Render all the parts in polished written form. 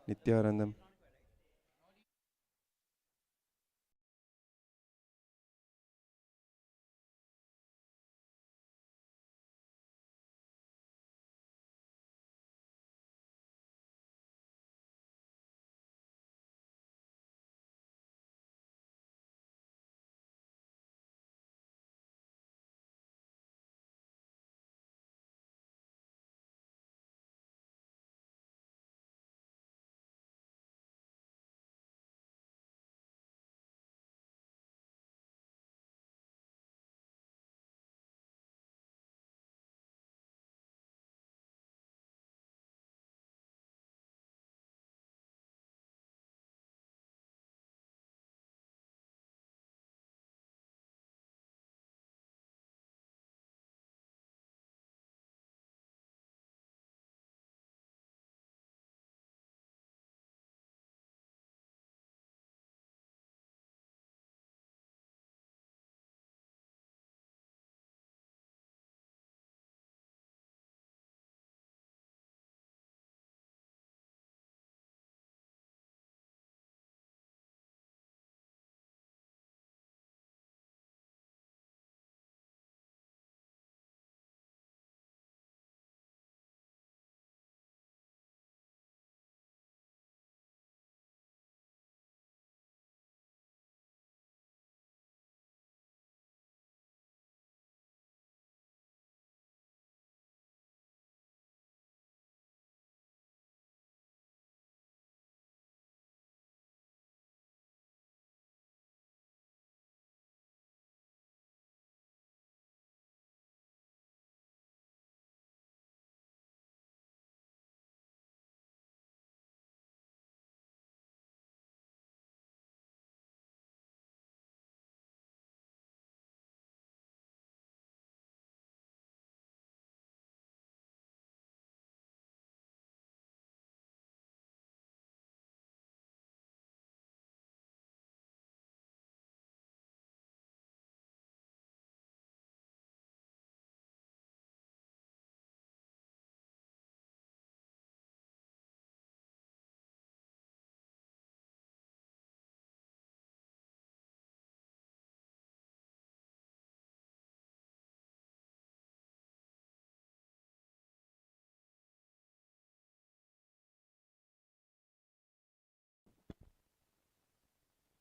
Nityanandam.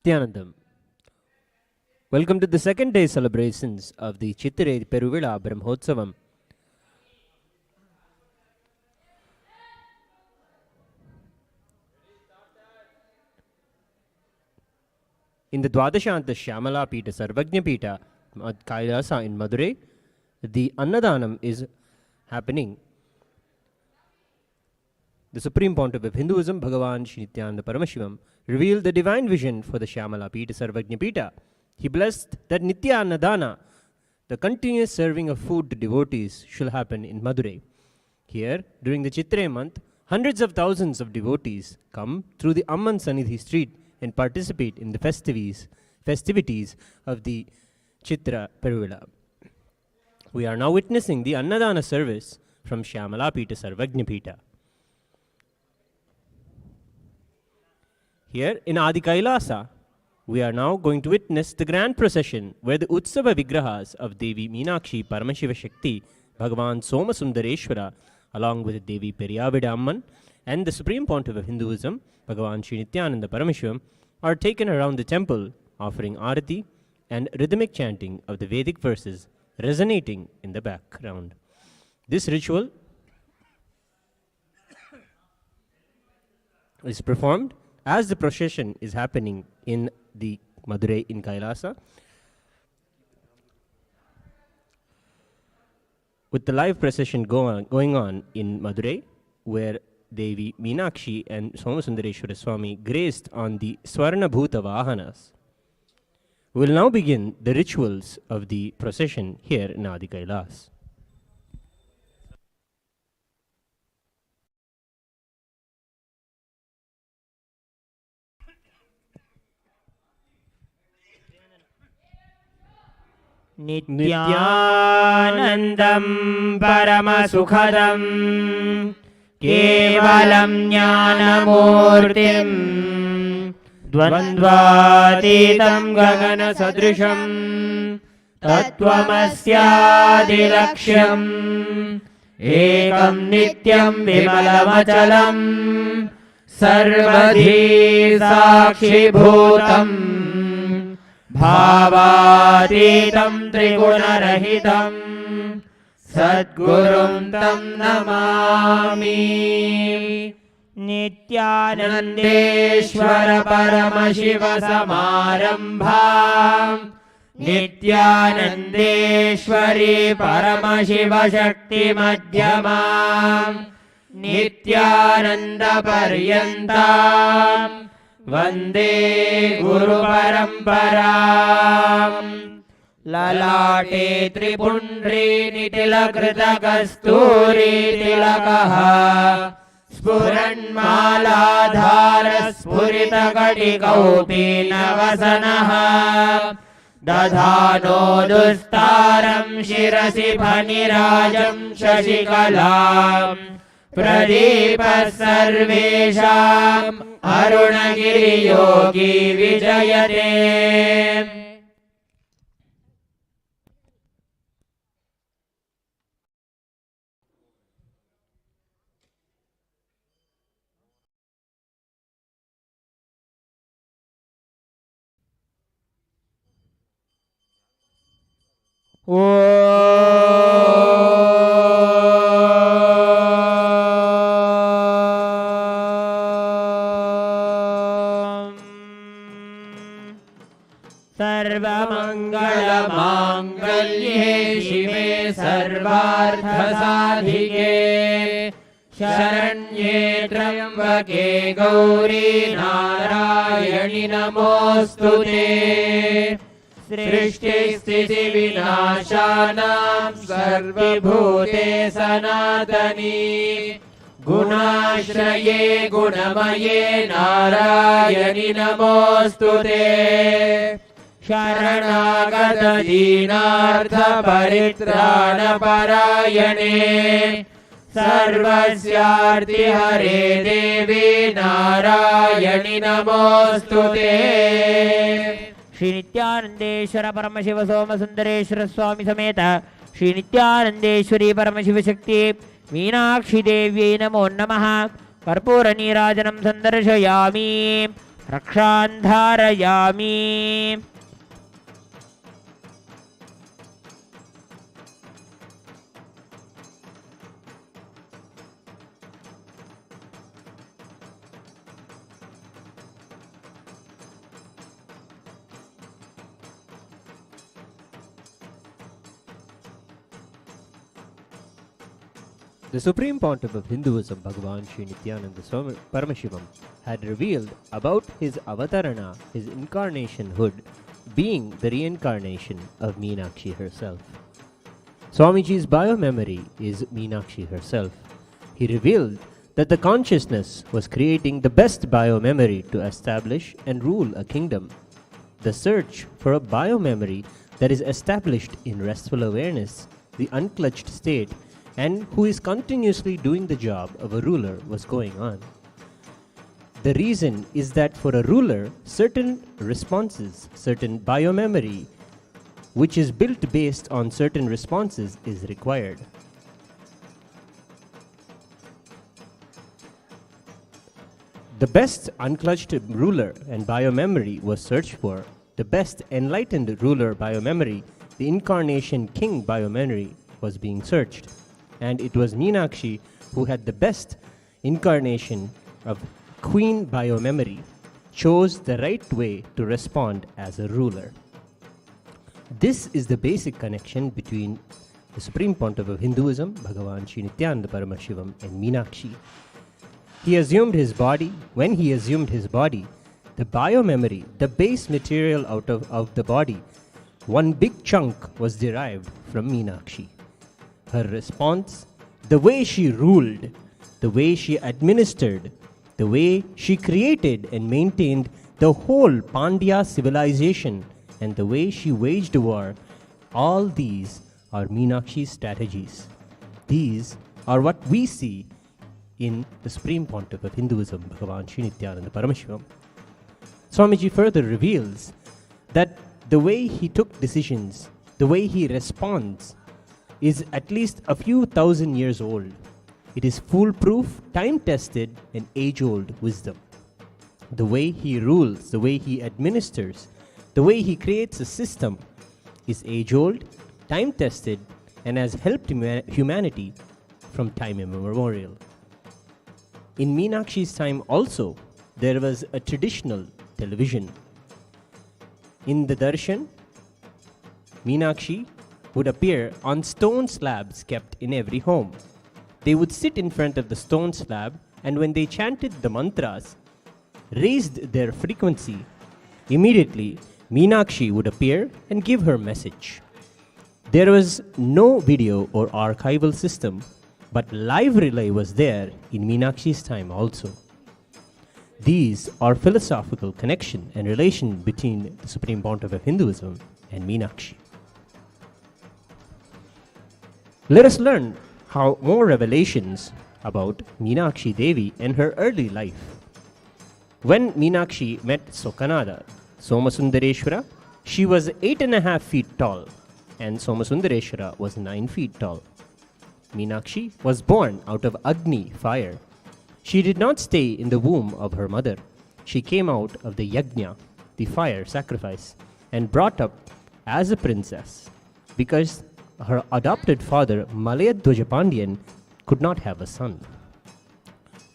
Nityanandam. Welcome to the second day celebrations of the Chithirai Peruvizha Brahmotsavam. In the Dwadashanta Shyamala Pita Sarvagnya Pita Kailasa in Madurai, the Annadanam is happening. The Supreme Pontiff of Hinduism, Bhagavan Shri Nityananda Paramashivam, revealed the divine vision for the Shyamala Pita Sarvagnya Pita. He blessed that Nitya Annadana, the continuous serving of food to devotees, shall happen in Madurai. Here, during the Chithirai month, hundreds of thousands of devotees come through the Amman Sanidhi street and participate in the festivities of the Chitra Peruvizha. We are now witnessing the Annadana service from Shyamala Pita Sarvagnya Pita. Here in Adi Kailasa, we are now going to witness the grand procession where the Utsava Vigrahas of Devi Meenakshi Paramashiva Shakti, Bhagavan Somasundareshwara, along with Devi Periyavida Amman and the Supreme Pontiff of Hinduism, Bhagavan Shri Nityananda Paramashivam, are taken around the temple, offering arati and rhythmic chanting of the Vedic verses resonating in the background. This ritual is performed as the procession is happening in the Madurai in Kailasa, with the live procession going on in Madurai, where Devi Meenakshi and Somasundareshwara Swami graced on the Swarna Bhuta Vahanas. We will now begin the rituals of the procession here in Adi Kailas. Nityanandam Paramasukhadam केवलं ज्ञानमूर्तिम् द्वन्द्वातीतं गगनसदृशम् तत्त्वमस्यादिलक्ष्यम् एकं नित्यं विमलमचलम् सर्वधी साक्षिभूतम् भावातीतं त्रिगुणरहितम् सद्गुरुं तं नमामि। नित्यानन्देश्वर परमशिव समारम्भाम् नित्यानन्देश्वरी परमशिव शक्ति मध्यमाम् नित्यानन्दपर्यन्ताम् वन्दे गुरुपरम्पराम्। ललाटे त्रिपुण्ड्री निटिलकृतकस्तूरी तिलकः स्फुरन्मालाधार स्फुरितकटिकौपीनवसनः दधानो दुस्तारं शिरसि फणिराजं शशिकलाम् प्रदीपः सर्वेषाम् अरुणगिरियोगी विजयते। सर्वमङ्गलमाङ्गल्ये शिवे सर्वार्थसाधिके शरण्ये त्र्यम्बके गौरी नारायणि नमोऽस्तुते। सृष्टिस्थितिविनाशानां सर्वभूते सनातनी गुणाश्रये गुणमये नारायणि नमोऽस्तुते। शरणागत दीनार्थ परित्राणपरायणे सर्वस्यार्ति हरे देवी नारायणि नमोऽस्तुते। श्री नित्यानंदेश्वर परमशिव सोमसुंदरेश्वर स्वामी समेत श्री नित्यानंदेश्वरी परमशिव शक्ति मीनाक्षी देव्यै नमो नमः। कर्पूर नीराजनं संदर्शयामि रक्षां धारयामि। The Supreme Pontiff of Hinduism, Bhagavan Sri Nityananda Swami Paramashivam, had revealed about his avatarana, his incarnationhood, being the reincarnation of Meenakshi herself. Swamiji's biomemory is Meenakshi herself. He revealed that the consciousness was creating the best biomemory to establish and rule a kingdom. The search for a biomemory that is established in restful awareness, the unclutched state, and who is continuously doing the job of a ruler was going on. The reason is that for a ruler, certain responses, certain biomemory, which is built based on certain responses, is required. The best unclutched ruler and biomemory was searched for. The best enlightened ruler biomemory, the incarnation king biomemory, was being searched. And it was Meenakshi who had the best incarnation of queen biomemory, chose the right way to respond as a ruler. This is the basic connection between the Supreme Pontiff of Hinduism, Bhagavan Sri Nityananda Paramashivam, and Meenakshi. He assumed his body. When he assumed his body, the biomemory, the base material out of the body, one big chunk was derived from Meenakshi. Her response, the way she ruled, the way she administered, the way she created and maintained the whole Pandya civilization, and the way she waged war, all these are Meenakshi's strategies. These are what we see in the Supreme Pontiff of Hinduism, Bhagavan Sri Nityananda Paramashivam. Swamiji further reveals that the way he took decisions, the way he responds, is at least a few thousand years old. It is foolproof, time-tested, and age-old wisdom. The way he rules, the way he administers, the way he creates a system is age-old, time-tested, and has helped humanity from time immemorial. In Meenakshi's time also, there was a traditional television. In the darshan, Meenakshi would appear on stone slabs kept in every home. They would sit in front of the stone slab, and when they chanted the mantras, raised their frequency, immediately Meenakshi would appear and give her message. There was no video or archival system, but live relay was there in Meenakshi's time also. These are philosophical connection and relation between the Supreme Pontiff of Hinduism and Meenakshi. Let us learn how more revelations about Meenakshi Devi and her early life. When Meenakshi met Sokanada, Somasundareshwara, she was 8.5 feet tall, and Somasundareshwara was 9 feet tall. Meenakshi was born out of Agni, fire. She did not stay in the womb of her mother. She came out of the Yajna, the fire sacrifice, and brought up as a princess, because her adopted father, Malayadwaja Pandyan, could not have a son.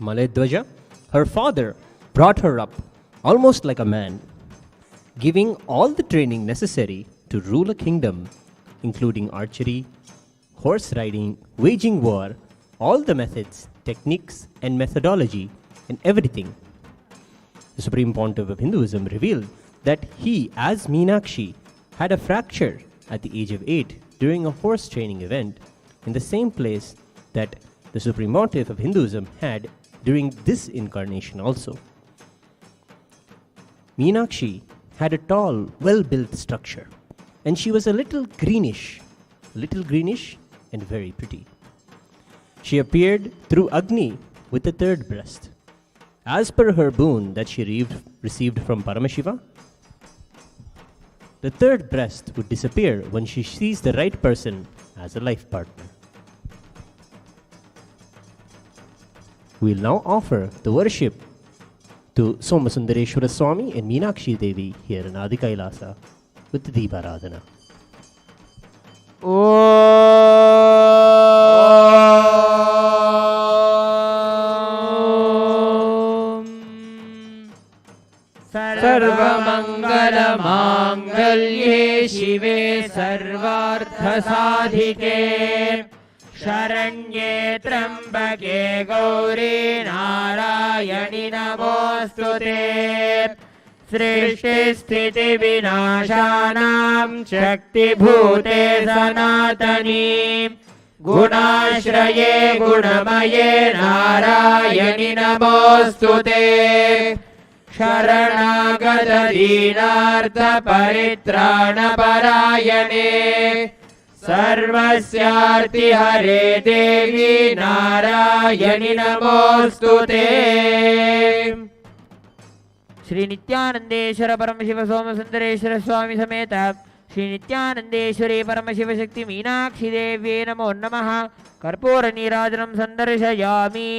Malayadwaja, her father, brought her up almost like a man, giving all the training necessary to rule a kingdom, including archery, horse riding, waging war, all the methods, techniques, and methodology, and everything. The Supreme Pontiff of Hinduism revealed that he, as Meenakshi, had a fracture at the age of 8 during a horse training event in the same place that the Supreme Pontiff of Hinduism had during this incarnation also. Meenakshi had a tall, well-built structure, and she was a little greenish and very pretty. She appeared through Agni with a third breast. As per her boon that she received from Paramashiva, the third breast would disappear when she sees the right person as a life partner. We'll now offer the worship to Somasundareshwara Swami and Meenakshi Devi here in Adi Kailasa with the Deeparadhana. सर्वमङ्गलमाङ्गल्ये शिवे सर्वार्थसाधिके शरण्ये त्र्यम्बके गौरी नारायणि नमोऽस्तुते सृष्टिस्थितिविनाशानां शक्तिभूते सनातनी गुणाश्रये गुणमये नारायणि नमोऽस्तुते शरणागत दीनार्थ परित्राणपरायणे सर्वस्यार्ति हरे देवी नारायणि नमोऽस्तुते। श्री नित्यानंदेश्वर परमशिव सोमसुंदरेश्वर स्वामी समेत श्री नित्यानंदेश्वरी परमशिव शक्ति मीनाक्षी देव्ये नमो नमः। कर्पूर नीराजनं संदर्शयामि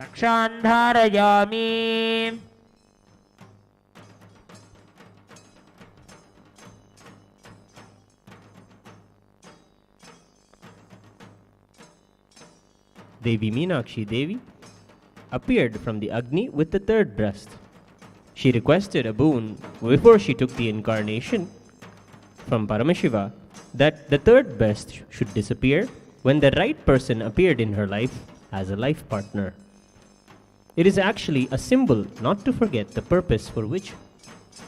रक्षां धारयामि। Devi Meenakshi Devi appeared from the Agni with the third breast. She requested a boon before she took the incarnation from Paramashiva that the third breast should disappear when the right person appeared in her life as a life partner. It is actually a symbol not to forget the purpose for which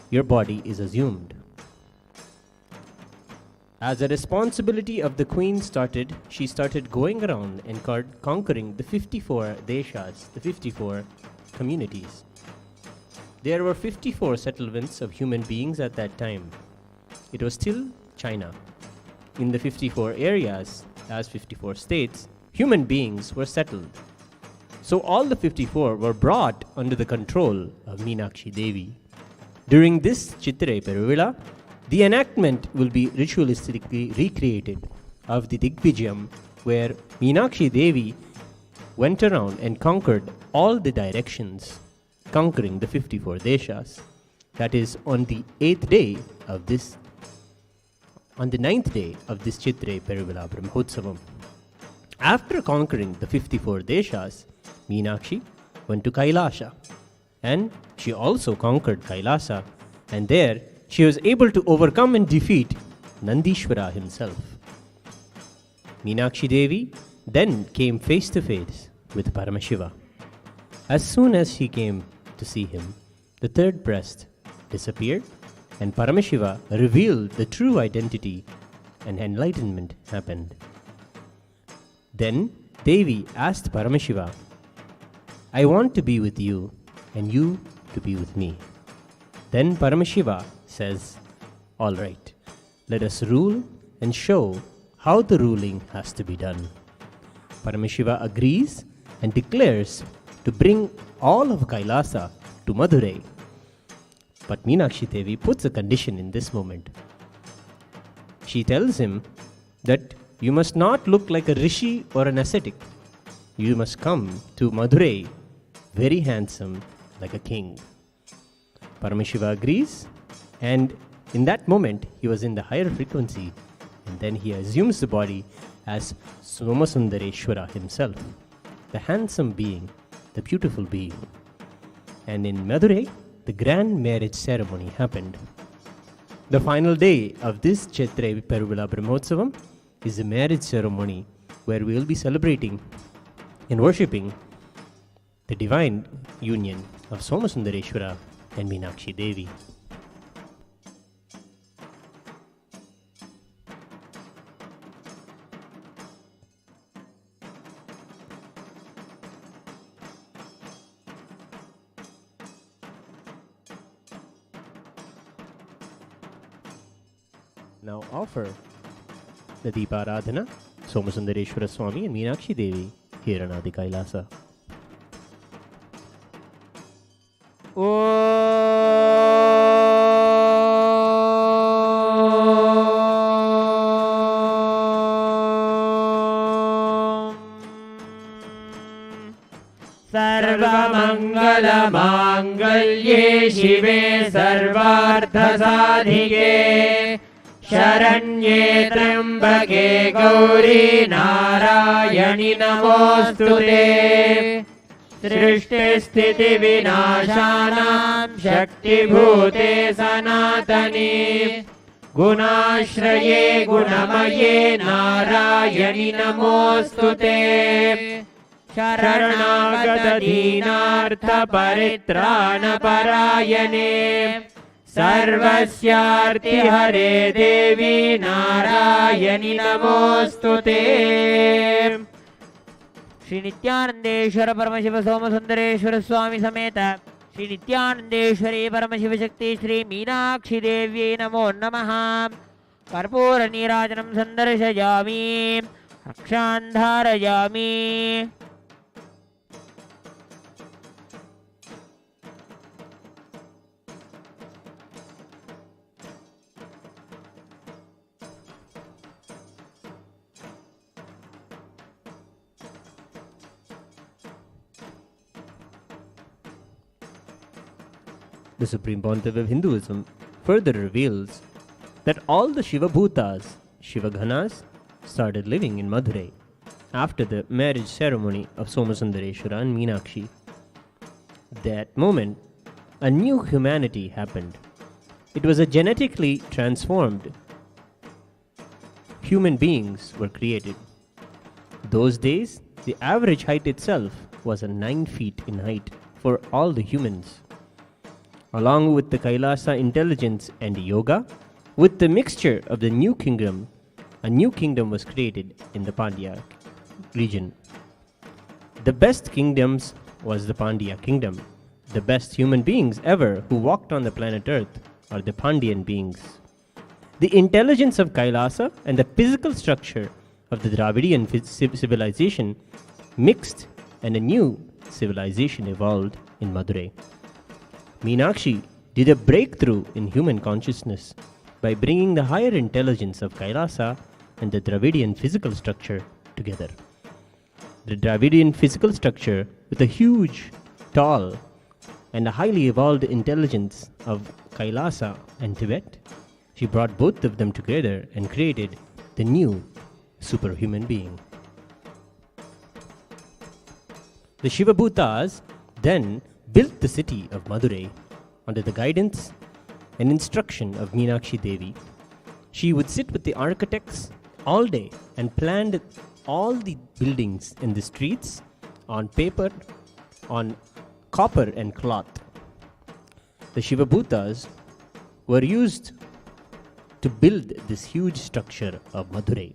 your body is assumed. As a responsibility of the queen she started going around and conquering the 54 deshas, the 54 communities. There were 54 settlements of human beings at that time. It was still China. In the 54 areas, as 54 states, human beings were settled. So all the 54 were brought under the control of Meenakshi Devi. During this Chithirai Peruvizha, the enactment will be ritualistically recreated of the Digvijayam, where Meenakshi Devi went around and conquered all the directions, conquering the 54 deshas. That is on the 9th day of this Chithirai Peruvizha Brahmotsavam. After conquering the 54 deshas, Meenakshi went to Kailasa, and she also conquered Kailasa, and there she was able to overcome and defeat Nandishvara himself. Meenakshi Devi then came face to face with Paramashiva. As soon as she came to see him, the third breast disappeared, and Paramashiva revealed the true identity, and enlightenment happened. Then Devi asked Paramashiva, "I want to be with you and you to be with me." Then Paramashiva says, "All right, let us rule and show how the ruling has to be done." Paramashiva agrees and declares to bring all of Kailasa to Madurai. But Meenakshi Devi puts a condition in this moment. She tells him that you must not look like a rishi or an ascetic. You must come to Madurai very handsome, like a king. Paramashiva agrees, and in that moment he was in the higher frequency, and then he assumes the body as Somasundareshwara himself, the handsome being, the beautiful being. And in Madurai, the grand marriage ceremony happened. The final day of this Chithirai Peruvizha Brahmotsavam is the marriage ceremony, where we will be celebrating and worshipping the divine union of Somasundareshwara and Meenakshi Devi. Now offer the Deeparadhana, Somasundareshwara Swami and Meenakshi Devi here in Adi Kailasa. सर्वमङ्गलमाङ्गल्ये शिवे सर्वार्थसाधिके शरण्ये त्र्यम्बके गौरी नारायणि नमोऽस्तुते सृष्टिस्थितिविनाशानां शक्तिभूते सनातनी गुणाश्रये गुणमये नारायणि नमोऽस्तुते शरणागतदीनार्थपरित्राणपरायणे सर्वस्यार्तिहरे देवी नारायणि नमोऽस्तुते। श्री नित्यानंदेश्वर परमशिव सोमसुंदरेश्वर स्वामी समेत श्री नित्यानंदेश्वरी परमशिव शक्ति श्री मीनाक्षी देव्यै नमो नमः। कर्पूर नीराजनं संदर्शयामि, रक्षान् धारयामि। The Supreme Pontiff of Hinduism further reveals that all the Shiva Bhutas, Shiva Ghanas, started living in Madurai after the marriage ceremony of Somasundareshwara and Meenakshi. That moment, a new humanity happened. It was a genetically transformed human beings were created. Those days, the average height itself was 9 feet in height for all the humans. Along with the Kailasa intelligence and yoga, with the mixture of the new kingdom, a new kingdom was created in the Pandya region. The best kingdoms was the Pandya kingdom. The best human beings ever who walked on the planet Earth are the Pandyan beings. The intelligence of Kailasa and the physical structure of the Dravidian civilization mixed, and a new civilization evolved in Madurai. Meenakshi did a breakthrough in human consciousness by bringing the higher intelligence of Kailasa and the Dravidian physical structure together. The Dravidian physical structure with a huge, tall, and a highly evolved intelligence of Kailasa and Tibet, she brought both of them together and created the new superhuman being. The Shivabhutas then built the city of Madurai under the guidance and instruction of Meenakshi Devi. She would sit with the architects all day and planned all the buildings in the streets on paper, on copper and cloth. The Shivabhutas were used to build this huge structure of Madurai.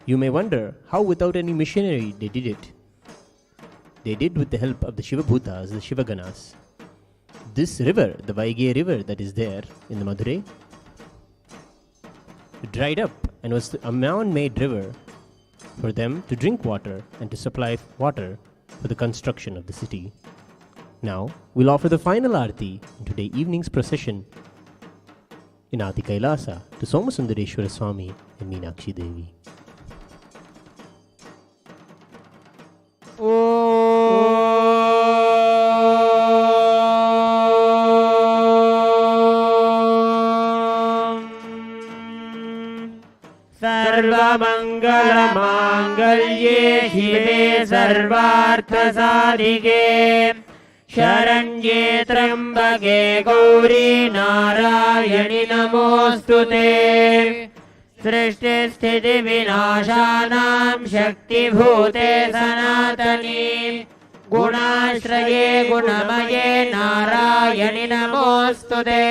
You may wonder how without any machinery they did it. They did with the help of the Shivabhutas, the Shivaganas. This river, the Vaigai river that is there in the Madurai, dried up and was a man-made river for them to drink water and to supply water for the construction of the city. Now, we'll offer the final Aarti in today's evening's procession in Adi Kailasa to Somasundareshwara Swami and Meenakshi Devi. सर्वमङ्गलमाङ्गल्ये शिवे सर्वार्थसाधिके शरण्ये त्र्यम्बके गौरी नारायणि नमोऽस्तुते सृष्टिस्थितिविनाशानां शक्तिभूते सनातनी गुणाश्रये गुणमये नारायणि नमोऽस्तुते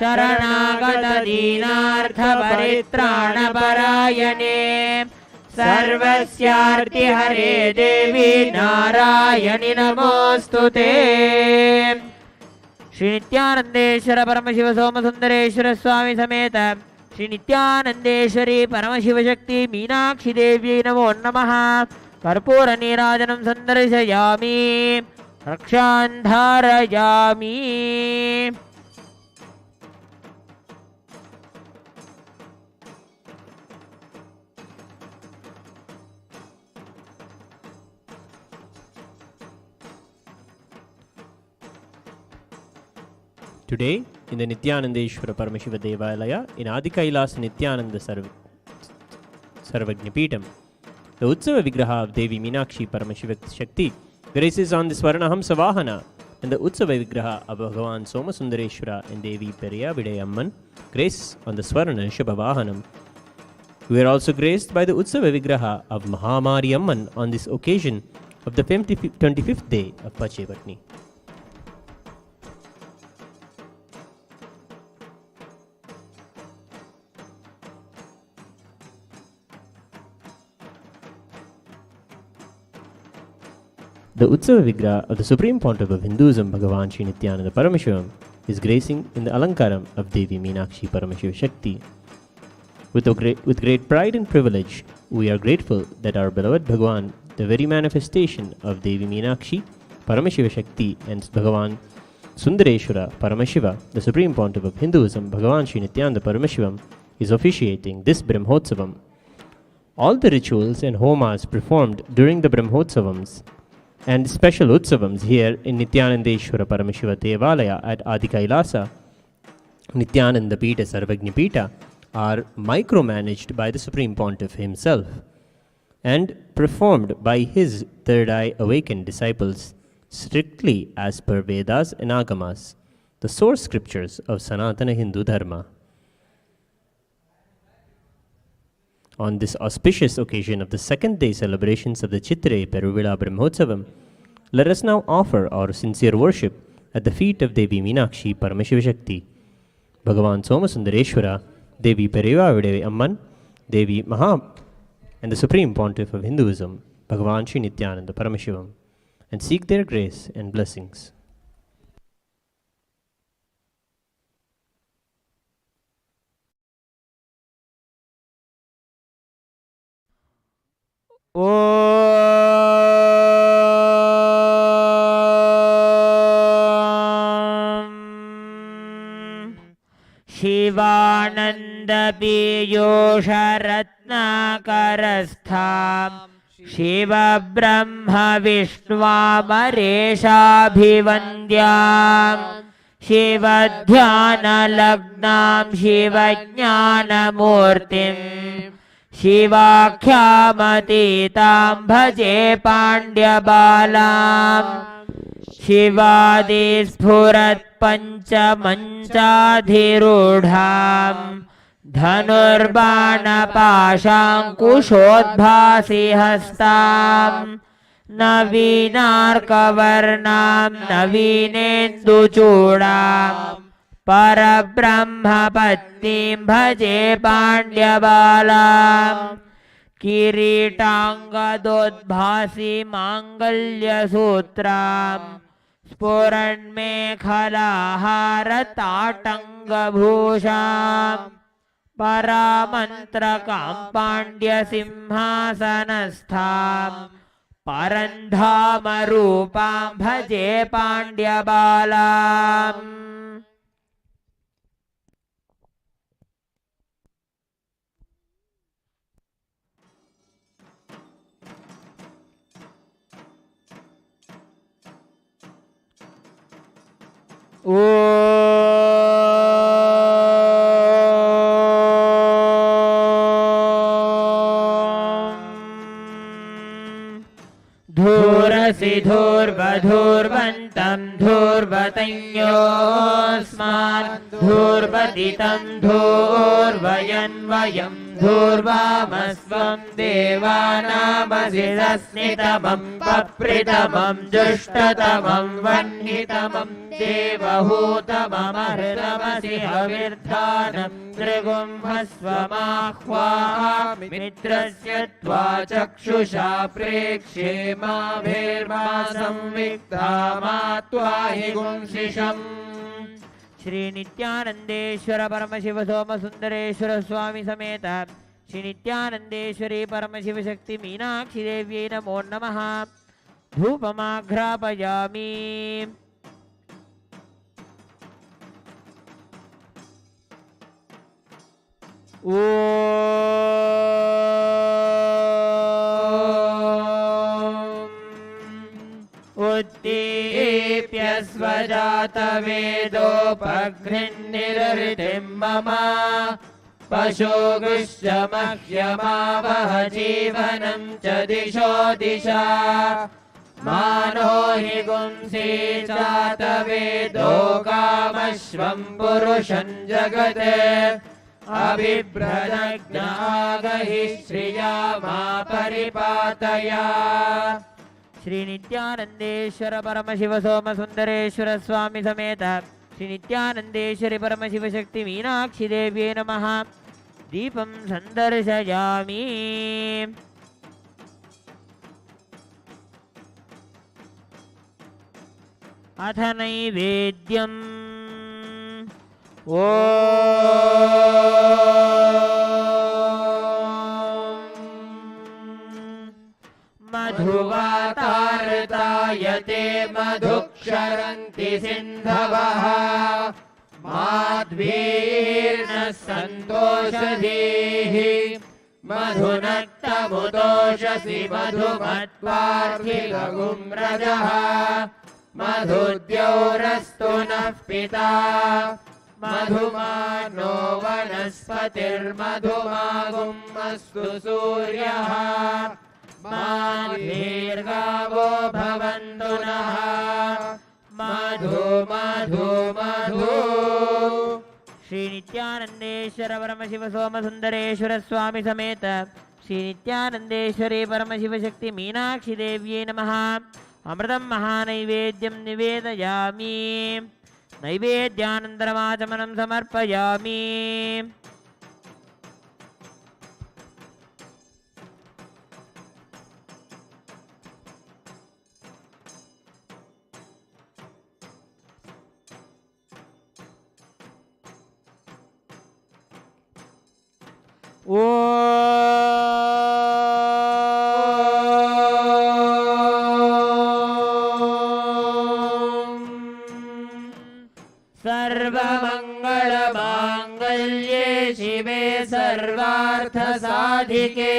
शरणागत दीनार्थपरित्राणपरायणे सर्वस्यार्ति हरे देवी नारायणि नमोऽस्तुते। श्री नित्यानंदेश्वर परमशिव सोमसुंदरेश्वर स्वामी समेत श्री नित्यानंदेश्वरी परमशिव शक्ति मीनाक्षी देवी नमो नमः। कर्पूर नीराजनं संदर्शयामि रक्षां धारयामि। Today, in the Nityanandeshwara Paramashiva Devalaya in Adi Kailasa Nityananda Sarvagnya Peetam, the Utsava Vigraha of Devi Meenakshi Paramashiva Shakti graces on the Swarnahamsa Vahana, and the Utsava Vigraha of Bhagavan Somasundareshwara and Devi Periyavide Amman grace on the Swarna Rishabha Vahanam. We are also graced by the Utsava Vigraha of Mahamari Amman on this occasion of the 25th day of Pachevatni. The Utsava Vigraha of the Supreme Pontiff of Hinduism, Bhagavan Sri Nityananda Parameshivam, is gracing in the Alankaram of Devi Meenakshi Paramashiva Shakti. With great pride and privilege, we are grateful that our beloved Bhagavan, the very manifestation of Devi Meenakshi Paramashiva Shakti, and Bhagavan Sundareshwara Paramashiva, the Supreme Pontiff of Hinduism, Bhagavan Sri Nityananda Parameshivam, is officiating this Brahmotsavam. All the rituals and homas performed during the Brahmotsavams and special Utsavams here in Nityanandeshwara Paramashiva Devalaya at Adi Kailasa, Nityananda Peeta Sarvagnya Peeta, are micromanaged by the Supreme Pontiff himself and performed by his third eye awakened disciples strictly as per Vedas and Agamas, the source scriptures of Sanatana Hindu Dharma. On this auspicious occasion of the second day celebrations of the Chithirai Peruvizha Brahmotsavam, let us now offer our sincere worship at the feet of Devi Meenakshi Paramashiva Shakti, Bhagavan Somasundareshwara, Devi Periyavide Amman, Devi Maha, and the Supreme Pontiff of Hinduism, Bhagavan Sri Nityananda Parameshivam, and seek their grace and blessings. ॐ शिवानन्दपीयूषरत्नाकरस्थां शिवब्रह्मविष्णुवामरेशाभिवन्द्यां शिवध्यानलग्नां शिवज्ञानमूर्तिं शिवाख्यामतीतां भजे पाण्ड्यबालां शिवादिस्फुरत्पञ्चमञ्चाधिरूढां धनुर्बाणपाशाङ्कुशोद्भासि हस्तां नवीनार्कवर्णां नवीनेन्दुचूडां परब्रह्मपत्नीं भजे पाण्ड्यबालां किरीटाङ्गदोद्भासि माङ्गल्यसूत्रां स्फुरन्मेखलाहारताटङ्गभूषां परामन्त्रकां पाण्ड्यसिंहासनस्थां परन्धामरूपां भजे पाण्ड्यबालाम् धूरसि धूर्वधूर्वन्तं धूर्वतन्योऽस्मान् धूर्वदितं धूर्वयन्वयं धूर्वामस्वं देवानामसि सस्नितमं पप्रितमं जुष्टतमं वह्नितमं देवहूतममहृतमसि हविर्धानं त्रिगुंहस्वमाह्वामित्रस्य त्वा चक्षुषा प्रेक्ष्ये माभिर्मा संविक्ता मा त्वा हि गुंसिषम्। श्री नित्यानंदेश्वर परमशिव सोमसुंदरेश्वर स्वामी समेत श्री नित्यानंदेश्वरी परमशिव शक्ति मीनाक्षी देव्यै नमो नमः। धूपमाघ्रापयामि। उत्तीप्य स्वजातवेदोपघ्निर्निरृतिं मम पशुगुश्च मह्यमावह जीवनं च दिशो दिशा मानो हि गुंसि जातवेदो कामश्वं पुरुषं जगते अभिभ्रदग्नागहि श्रिया मा परिपातया। श्री नित्यानंदेश्वर परमशिव सोमसुंदरेश्वर स्वामी समेत श्री नित्यानंदेश्वरी परमशिव शक्ति मीनाक्षी देव्यै नमः। दीपं संदर्शयामि। अथ नैवेद्यम् मधुवातारतायते मधुक्षरन्ति सिन्धवः माध्वीर्नः सन्तोषधीः मधुनक्तमुतोषसि मधुमत्पार्थिवगुं रजः मधुद्यौरस्तु नः पिता मधुमानो वनस्पतिर्मधुमागुम् अस्तु सूर्यः दीर्घावो भवन्तु नः मधु मधु मधु। श्री नित्यानंदेश्वर परमशिव सोमसुंदरेश्वर स्वामी समेत श्री नित्यानंदेश्वरी परमशिव शक्ति मीनाक्षी देव्यै नमः। अमृतं महानैवेद्यं निवेदयामि। नैवेद्यानन्तरमाचमनं समर्पयामि। सर्वमङ्गलमाङ्गल्ये सर्वार्थसाधिके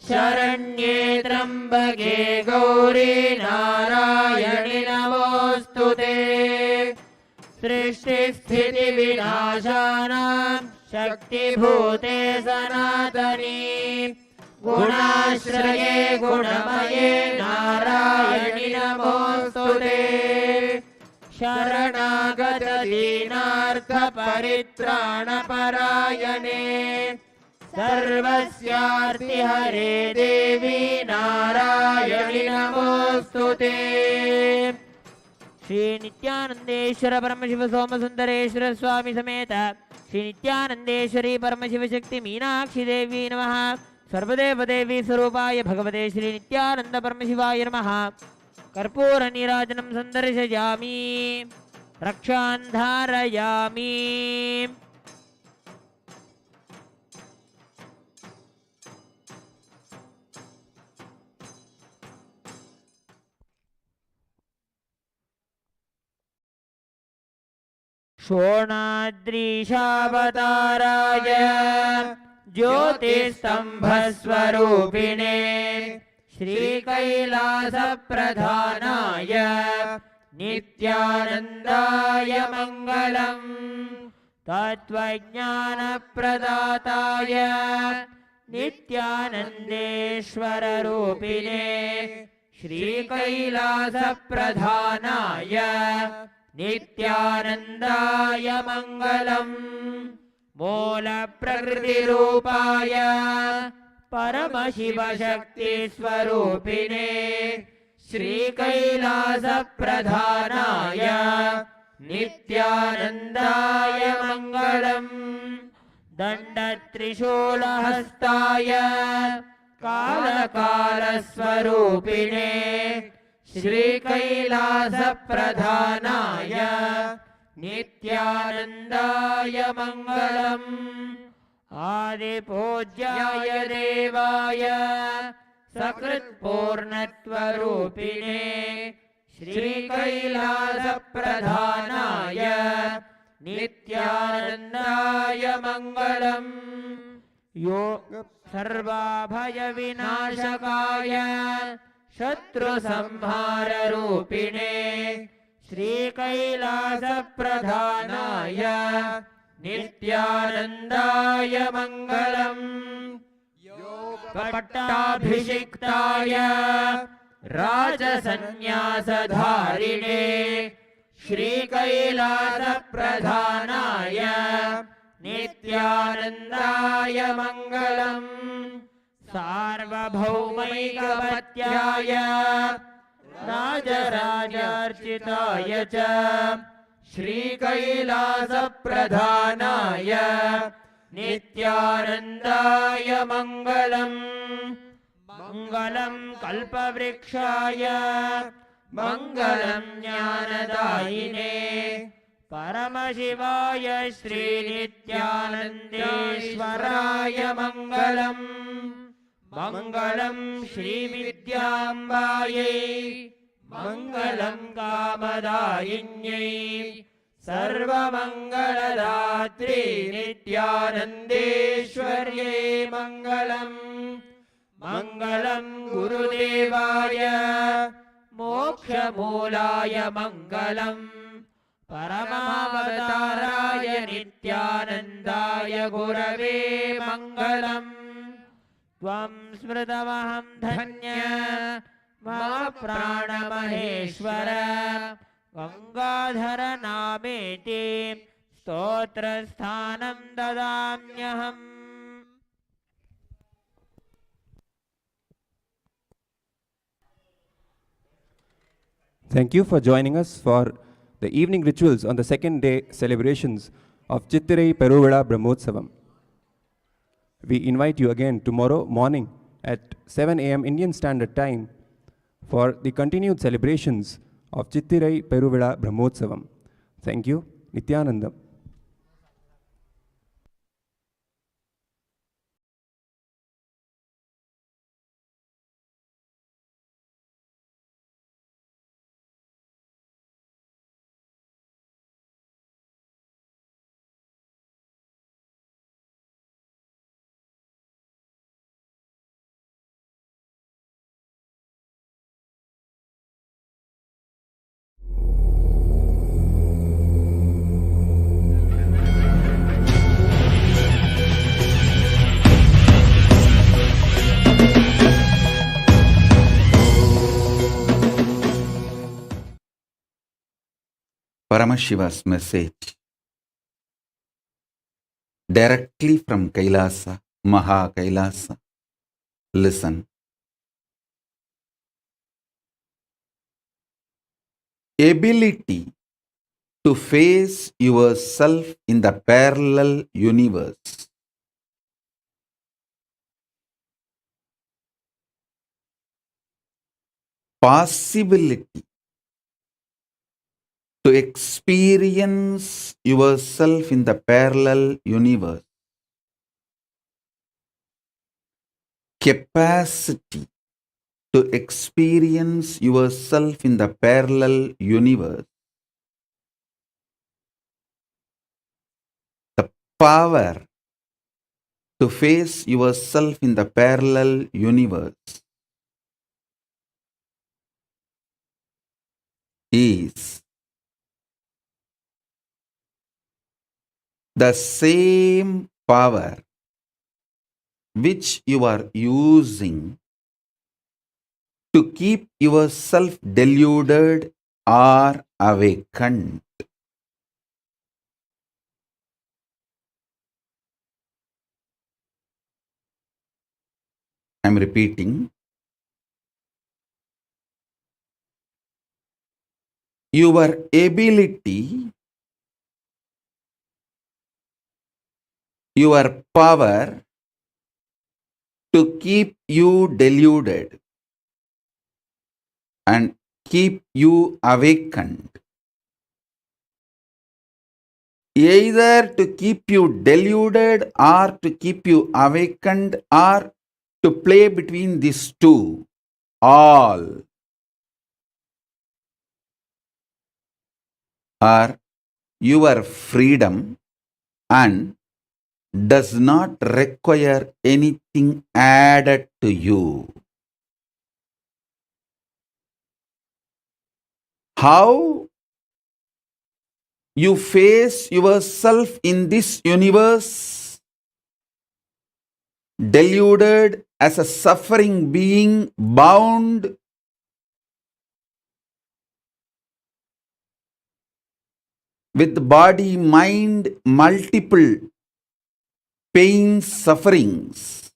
शरण्ये त्र्यम्बके गौरी नारायणि नमोऽस्तुते सृष्टिस्थितिविनाशानां शक्तिभूते सनातनी गुणाश्रये गुणमये नारायणि नमोऽस्तुते शरणागत दीनार्थ परित्राणपरायणे सर्वस्यार्ति हरे देवी नारायणि नमोऽस्तुते श्री नित्यानंदेश्वर परमशिव सोमसुंदरेश्वर स्वामी समेत श्री नित्यानंदेश्वरी परमशिव शक्ति मीनाक्षी देवी नमः सर्वदेव देवी स्वरूपाय भगवते श्री नित्यानंद परमशिवाय नमः कर्पूर नीराजनं संदर्शयामि रक्षां धारयामि शोणाद्रीशावताराय ज्योतिस्तंभस्वरूपिणे श्रीकैलासप्रधानाय नित्यानन्दाय मङ्गलम् तत्त्वज्ञानप्रदाताय नित्यानन्देश्वररूपिणे श्रीकैलासप्रधानाय नित्यानन्दाय मङ्गलम् मूलप्रकृतिरूपाय परमशिवशक्तिस्वरूपिणे श्रीकैलासप्रधानाय नित्यानन्दाय मङ्गलम् दण्डत्रिशूलहस्ताय कालकालस्वरूपिणे श्रीकैलासप्रधानाय नित्यानन्दाय मङ्गलम् आदिपूज्याय देवाय सकृत्पूर्णत्वरूपिणे श्रीकैलासप्रधानाय नित्यानन्दाय मङ्गलम् योग सर्वाभयविनाशकाय शत्रुसंहाररूपिणे श्रीकैलासप्रधानाय नित्यानन्दाय मङ्गलम् पट्टाभिषिक्ताय राजसन्न्यासधारिणे श्रीकैलासप्रधानाय नित्यानन्दाय मङ्गलम् सार्वभौमैकपत्याय राजराजार्चिताय च श्रीकैलासप्रधानाय नित्यानन्दाय मङ्गलम् मङ्गलं कल्पवृक्षाय मङ्गलं ज्ञानदायिने परमशिवाय श्रीनित्यानन्देश्वराय मङ्गलम् मङ्गलं श्रीविद्याम्बायै मङ्गलं कामदायिन्यै सर्वमङ्गलदात्री नित्यानन्देश्वर्यै मङ्गलम् मङ्गलं गुरुदेवाय मोक्षमूलाय मङ्गलम् परमावताराय नित्यानन्दाय गुरवे मङ्गलम् त्वं स्मृतमहं धन्य मम प्राणमहेश्वर Gangadhar नामेति स्तोत्रस्थानं ददाम्यहम् Thank you for joining us for the evening rituals on the second day celebrations of Chithirai Peruvizha Brahmotsavam. We invite you again tomorrow morning at 7 a.m. Indian Standard Time for the continued celebrations of Chithirai Peruvizha Brahmotsavam. Thank you. Nityanandam. Paramashiva's message directly from Kailasa, Maha Kailasa. Listen. Ability to face yourself in the parallel universe. Possibility to experience yourself in the parallel universe. Capacity to experience yourself in the parallel universe. The power to face yourself in the parallel universe is the same power which you are using to keep yourself deluded or awakened. I am repeating. Your ability, your power to keep you deluded and keep you awakened. Either to keep you deluded or to keep you awakened or to play between these two, all are your freedom and does not require anything added to you. How you face yourself in this universe, deluded as a suffering being, bound with body, mind, multiple pains, sufferings.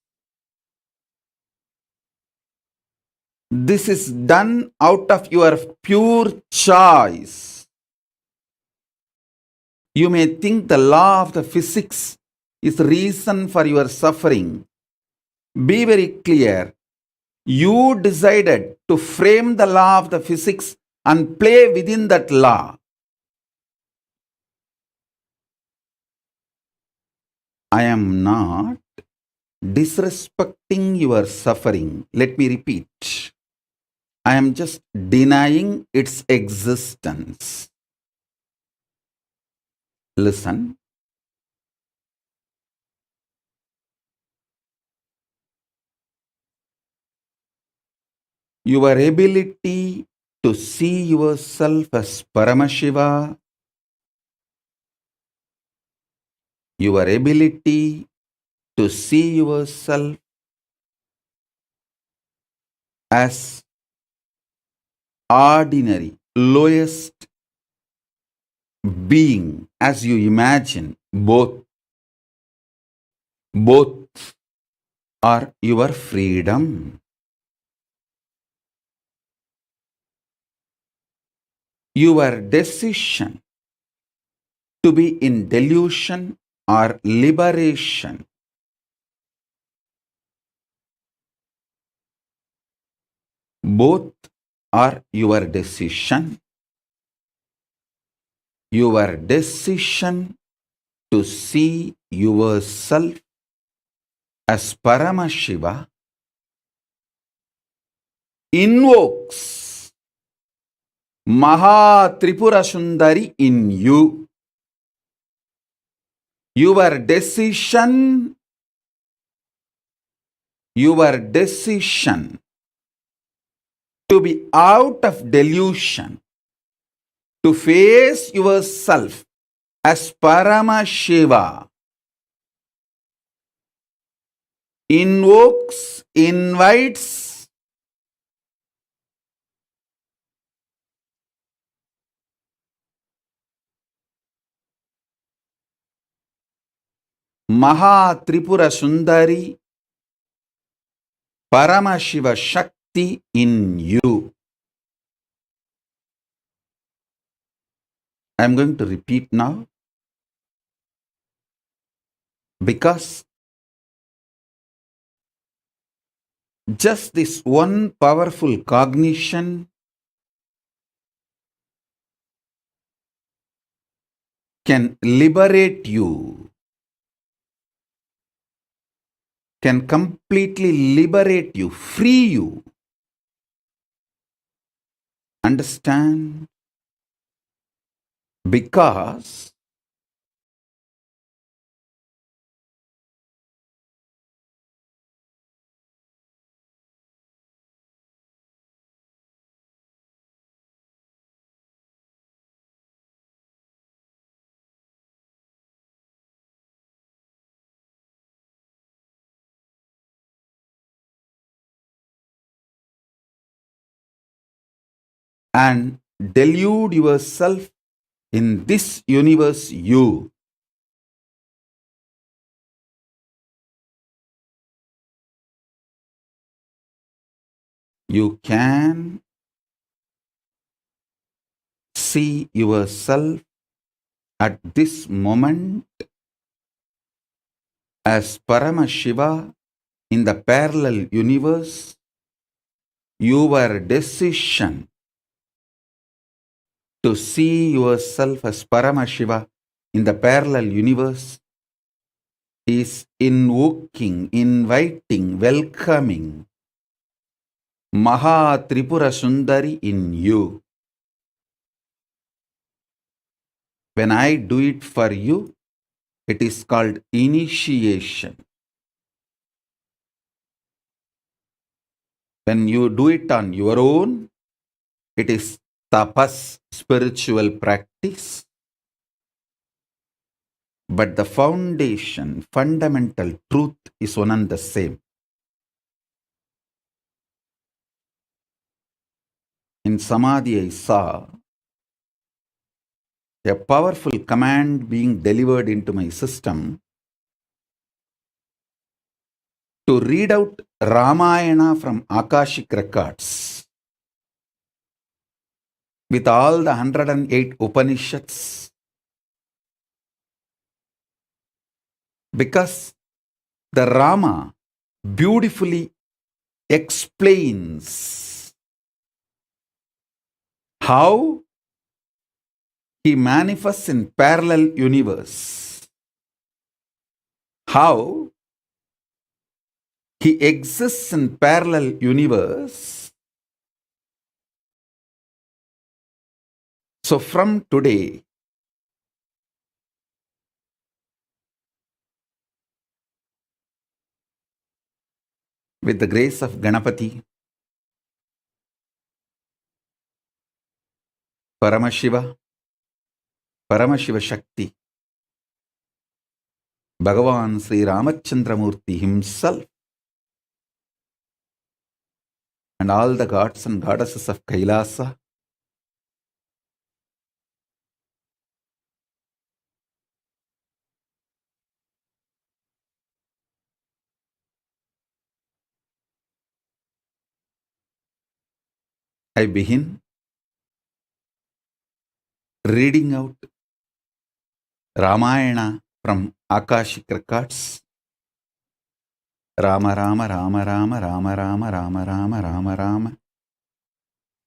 This is done out of your pure choice. You may think the law of the physics is reason for your suffering. Be very clear. You decided to frame the law of the physics and play within that law. I am not disrespecting your suffering. Let me repeat. I am just denying its existence. Listen. Your ability to see yourself as Paramashiva, your ability to see yourself as ordinary, lowest being, as you imagine, both are your freedom. Your decision to be in delusion or liberation, both are your decision. Your decision to see yourself as Paramashiva invokes MahaTripurasundari in you. Your decision to be out of delusion, to face yourself as Paramashiva, invites MahaTripurasundari, Paramashiva Shakti in you. I am going to repeat now because just this one powerful cognition can liberate you, can completely liberate you, free you. Understand? Because and delude yourself in this universe you. You can see yourself at this moment as Paramashiva in the parallel universe. Your decision to see yourself as Paramashiva in the parallel universe is invoking, inviting, welcoming MahaTripurasundari in you. When I do it for you, it is called initiation. When you do it on your own, it is tapas, spiritual practice. But the foundation, fundamental truth is one and the same. In Samadhi, I saw a powerful command being delivered into my system to read out Ramayana from Akashic records with all the 108 Upanishads, because the Rama beautifully explains how he manifests in parallel universe, how he exists in parallel universe. So from today, with the grace of Ganapati, Paramashiva, Paramashiva Shakti, Bhagavan Sri Ramachandramurti himself, and all the gods and goddesses of Kailasa, I begin reading out Ramayana from Akashic records. Rama Rama Rama Rama Rama Rama Rama Rama Rama Rama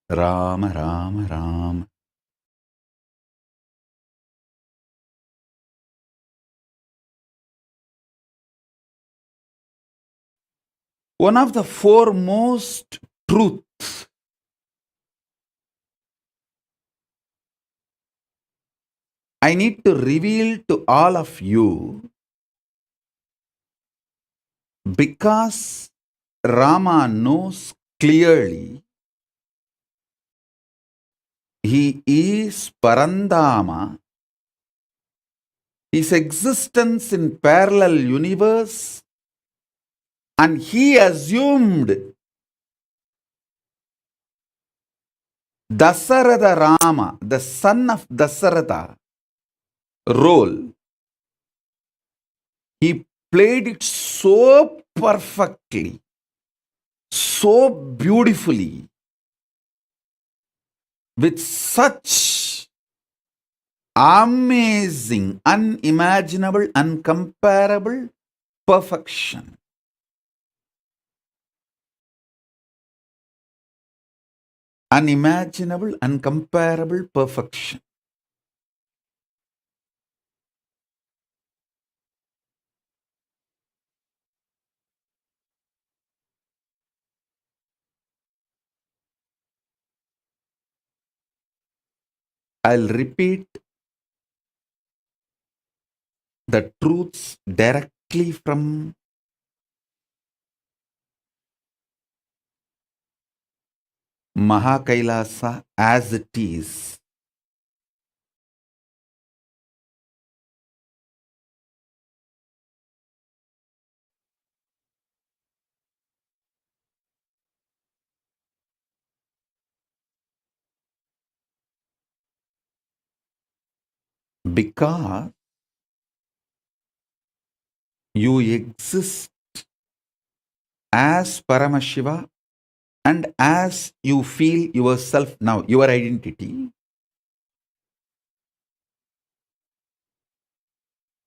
Rama Rama Rama. One of the foremost truths I need to reveal to all of you, because Rama knows clearly he is Parandama, his existence in parallel universe, and he assumed Dasaratha Rama, the son of Dasaratha, role. He played it so perfectly, so beautifully, with such amazing, unimaginable, uncomparable perfection. Unimaginable, uncomparable perfection. I'll repeat the truths directly from Mahakailasa as it is. Because you exist as Paramashiva and as you feel yourself now, your identity,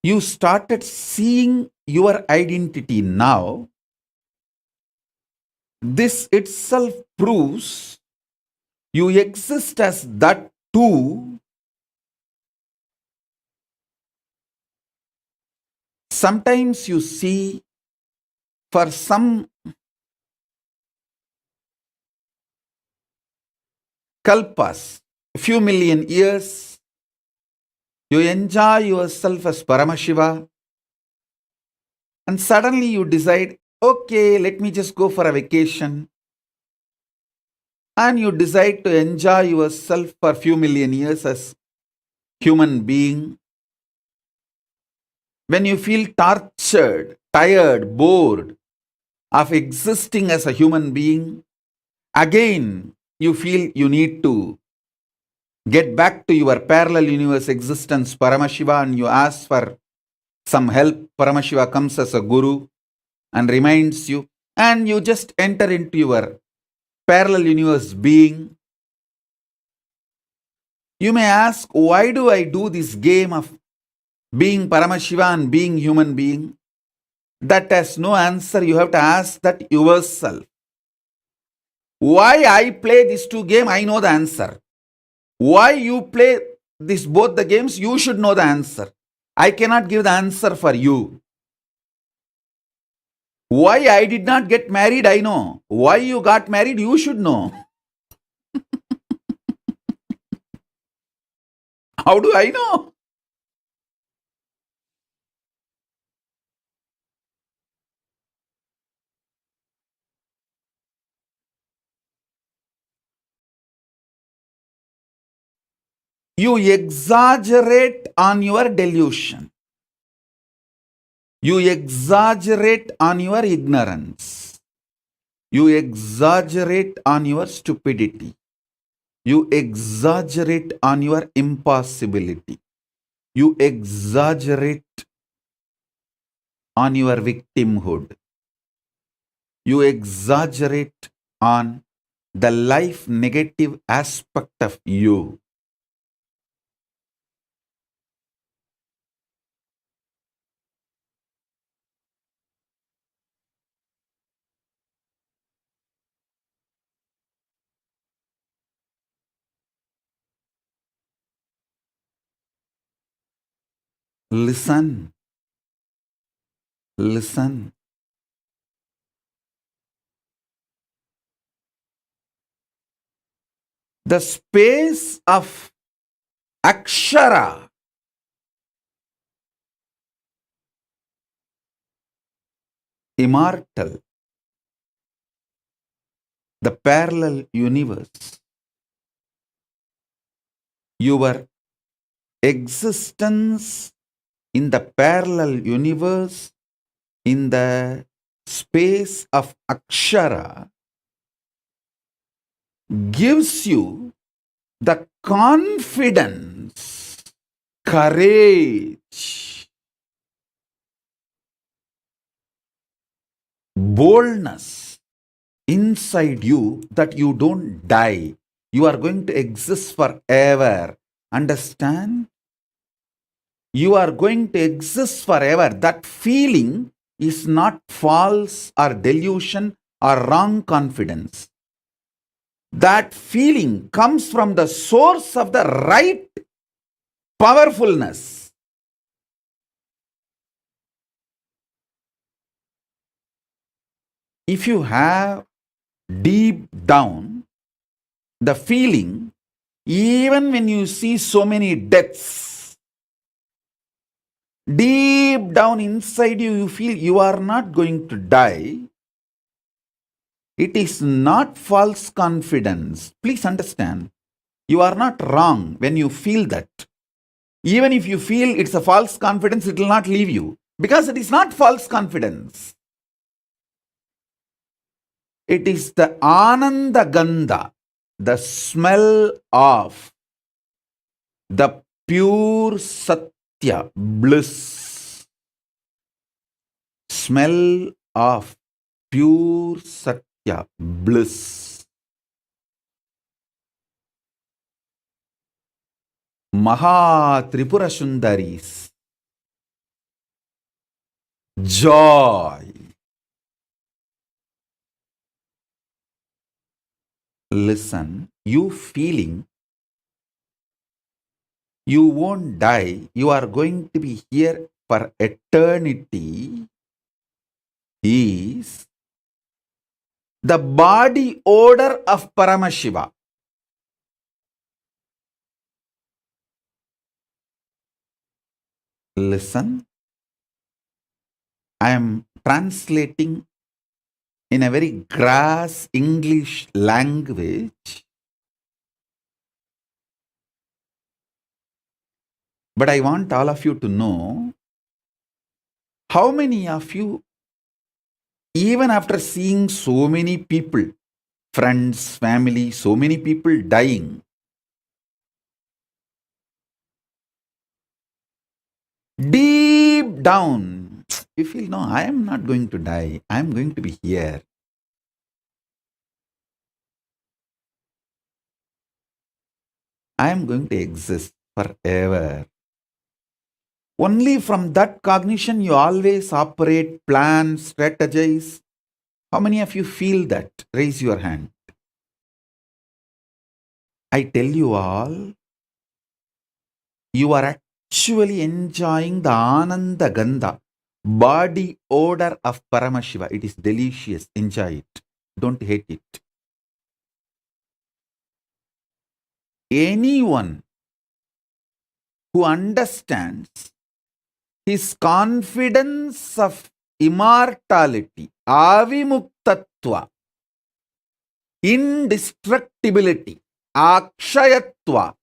you started seeing your identity now. This itself proves you exist as that too. Sometimes you see for some kalpas, a few million years, you enjoy yourself as Paramashiva, and suddenly you decide, okay, let me just go for a vacation. And you decide to enjoy yourself for a few million years as human being. When you feel tortured, tired, bored of existing as a human being, again you feel you need to get back to your parallel universe existence, Paramashiva, and you ask for some help. Paramashiva comes as a guru and reminds you, and you just enter into your parallel universe being. You may ask, why do I do this game of being Paramashiva and being human being? That has no answer. You have to ask that yourself. Why I play these two games, I know the answer. Why you play both the games, you should know the answer. I cannot give the answer for you. Why I did not get married, I know. Why you got married, you should know. How do I know? You exaggerate on your delusion. You exaggerate on your ignorance. You exaggerate on your stupidity. You exaggerate on your impossibility. You exaggerate on your victimhood. You exaggerate on the life negative aspect of you. Listen. Listen. The space of Akshara, immortal, the parallel universe, your existence in the parallel universe, in the space of Akshara, gives you the confidence, courage boldness inside you that you don't die. You are going to exist forever. Understand? You are going to exist forever. That feeling is not false or delusion or wrong confidence. That feeling comes from the source of the right powerfulness. If you have deep down the feeling, even when you see so many deaths, deep down inside you, you feel you are not going to die. It is not false confidence. Please understand, you are not wrong when you feel that. Even if you feel it's a false confidence, it will not leave you because it is not false confidence. It is the Ananda Gandha, the smell of the pure Satya, bliss. Smell of pure Satya, bliss. MahaTripurasundari's joy. Listen, you feeling you won't die, you are going to be here for eternity is the body odor of Paramashiva. Listen, I am translating in a very crass English language, but I want all of you to know how many of you, even after seeing so many people, friends, family, so many people dying, deep down, you feel, no, I am not going to die. I am going to be here. I am going to exist forever. Only from that cognition you always operate, plan, strategize. How many of you feel that? Raise your hand. I tell you all, you are actually enjoying the Ananda Gandha, body odor of Paramashiva. It is delicious. Enjoy it. Don't hate it. Anyone who understands his confidence of immortality, avimuktatva, indestructibility, akshayatva,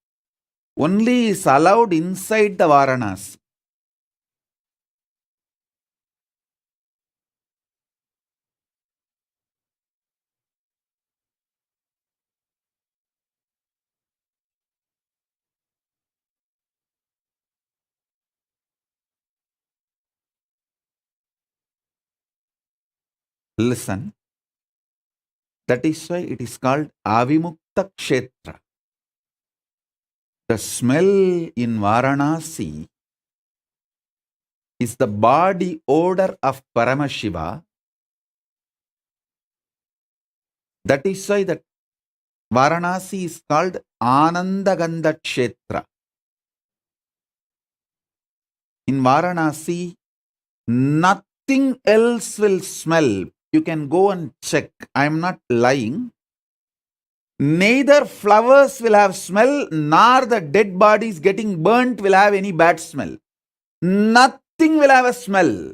only is allowed inside the Varanasi. Listen, that is why it is called Avimukta Kshetra. The smell in Varanasi is the body odor of Paramashiva. That is why that Varanasi is called Anandagandha Kshetra. In Varanasi, nothing else will smell. You can go and check. I am not lying. Neither flowers will have smell, nor the dead bodies getting burnt will have any bad smell. Nothing will have a smell.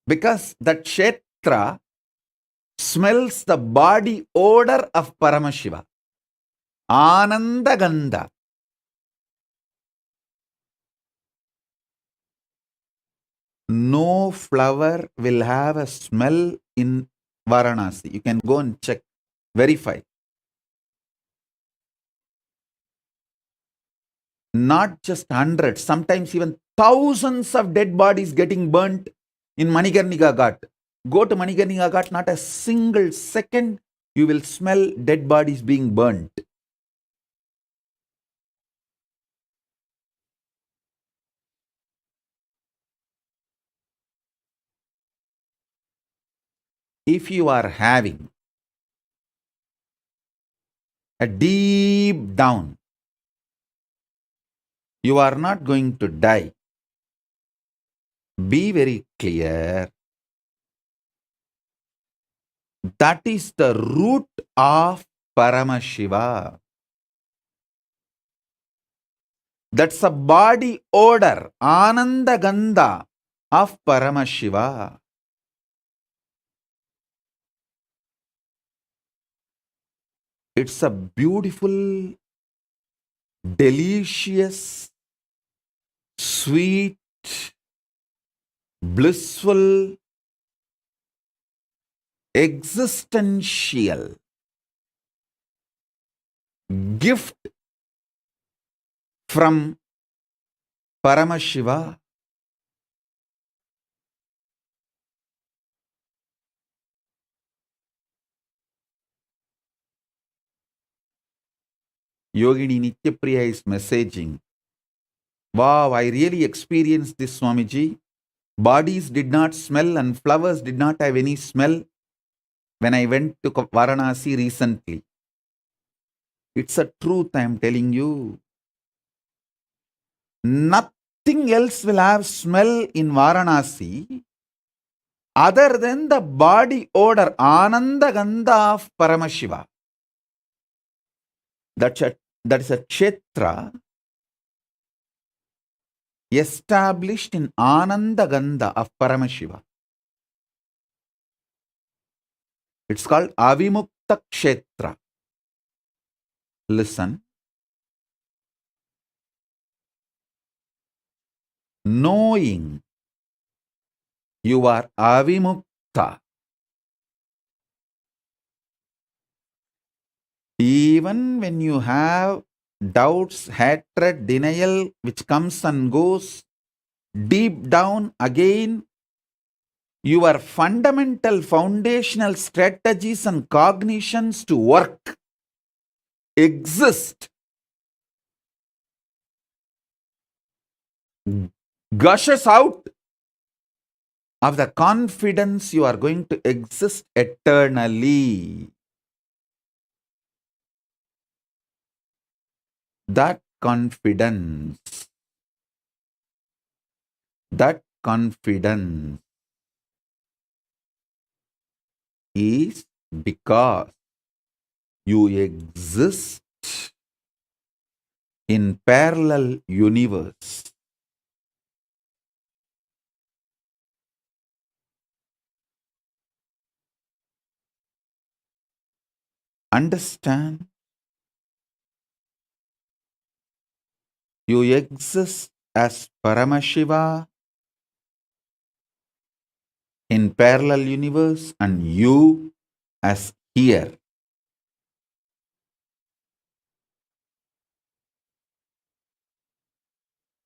Because that Kshetra smells the body odor of Paramashiva. Ananda Gandha. No flower will have a smell in Varanasi. You can go and check, verify. Not just hundreds, sometimes even thousands of dead bodies getting burnt, in Manikarnika Ghat. Go to Manikarnika Ghat, not a single second you will smell dead bodies being burnt. If you are having a deep down, you are not going to die. Be very clear. That is the root of Paramashiva. That's a body odor, Ananda Gandha of Paramashiva. It's a beautiful, delicious, sweet, blissful, existential gift from Paramashiva. Yogini Nityapriya is messaging, wow, I really experienced this, Swamiji. Bodies did not smell and flowers did not have any smell when I went to Varanasi recently. It's a truth, I am telling you. Nothing else will have smell in Varanasi other than the body odor, Ananda Gandha of Paramashiva. That is a kshetra established in Ananda Gandha of Paramashiva. It's called Avimukta Kshetra. Listen. Knowing you are Avimukta, even when you have doubts, hatred, denial, which comes and goes, deep down again, your fundamental foundational strategies and cognitions to work exist, gushes out of the confidence you are going to exist eternally. That confidence is because you exist in parallel universe. Understand? You exist as Paramashiva in parallel universe and you as here.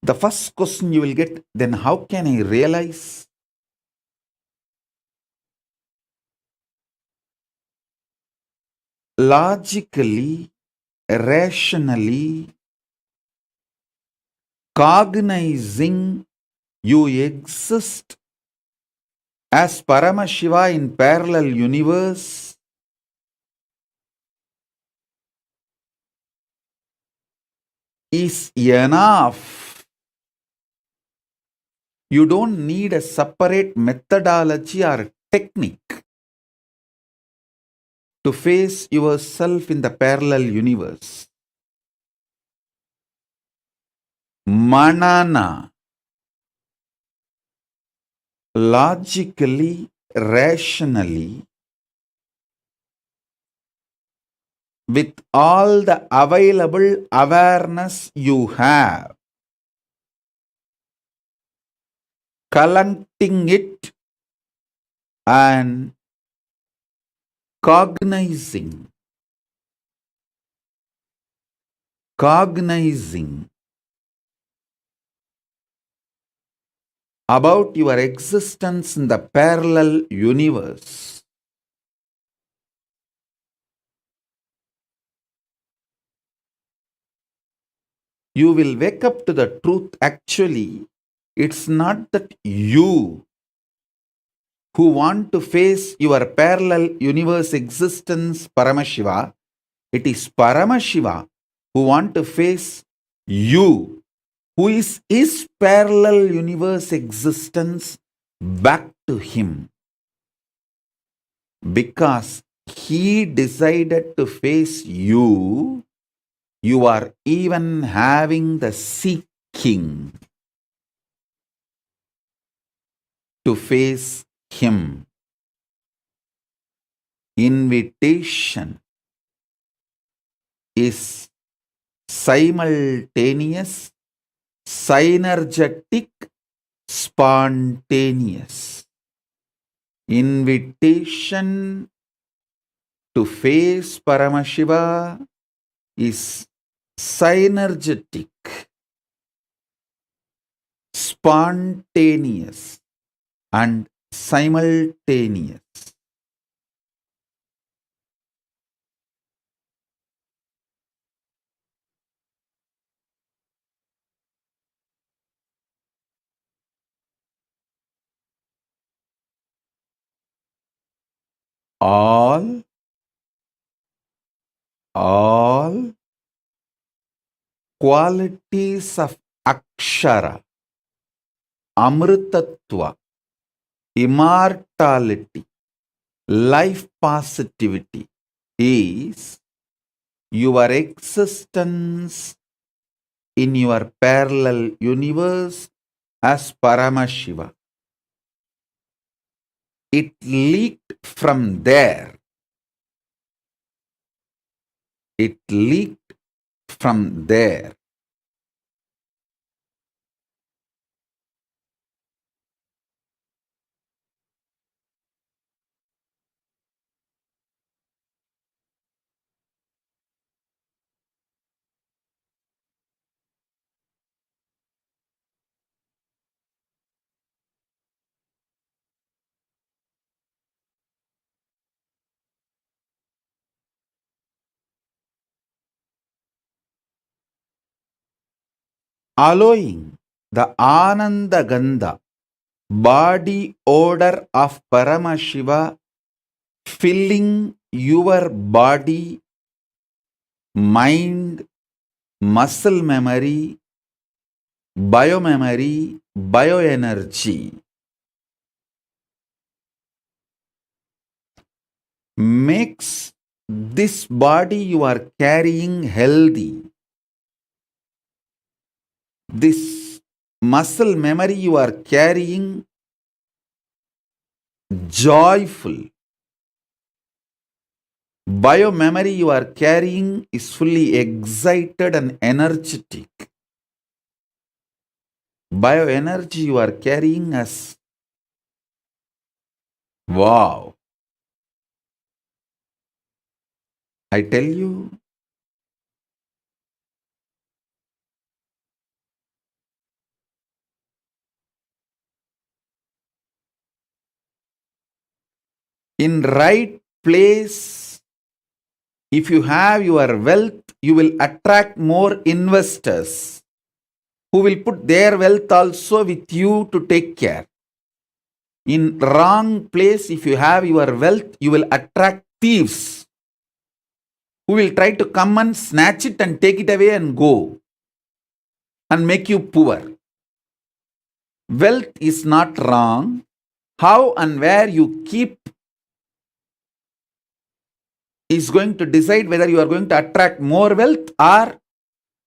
The first question you will get, then how can I realize? Logically, rationally, cognizing you exist as Paramashiva in parallel universe is enough. You don't need a separate methodology or technique to face yourself in the parallel universe. Manana, logically, rationally, with all the available awareness you have, collecting it and cognizing about your existence in the parallel universe. You will wake up to the truth. Actually, it's not that you who want to face your parallel universe existence, Paramashiva. It is Paramashiva who want to face you, who is his parallel universe existence, back to him. Because he decided to face you, you are even having the seeking to face him. Invitation is simultaneous, synergetic, spontaneous. Invitation to face Paramashiva is synergetic, spontaneous, and simultaneous. All qualities of Akshara, Amritatva, immortality, life positivity is your existence in your parallel universe as Paramashiva. It leaked from there. It leaked from there. Allowing the Ananda Gandha, body odor of Paramashiva, filling your body, mind, muscle memory, biomemory, bioenergy, makes this body you are carrying healthy. This muscle memory you are carrying joyful. Biomemory you are carrying is fully excited and energetic. Bioenergy you are carrying as wow. I tell you, in right place, if you have your wealth, you will attract more investors who will put their wealth also with you to take care. In wrong place, if you have your wealth, you will attract thieves who will try to come and snatch it and take it away and go and make you poor. Wealth is not wrong. How and where you keep is going to decide whether you are going to attract more wealth or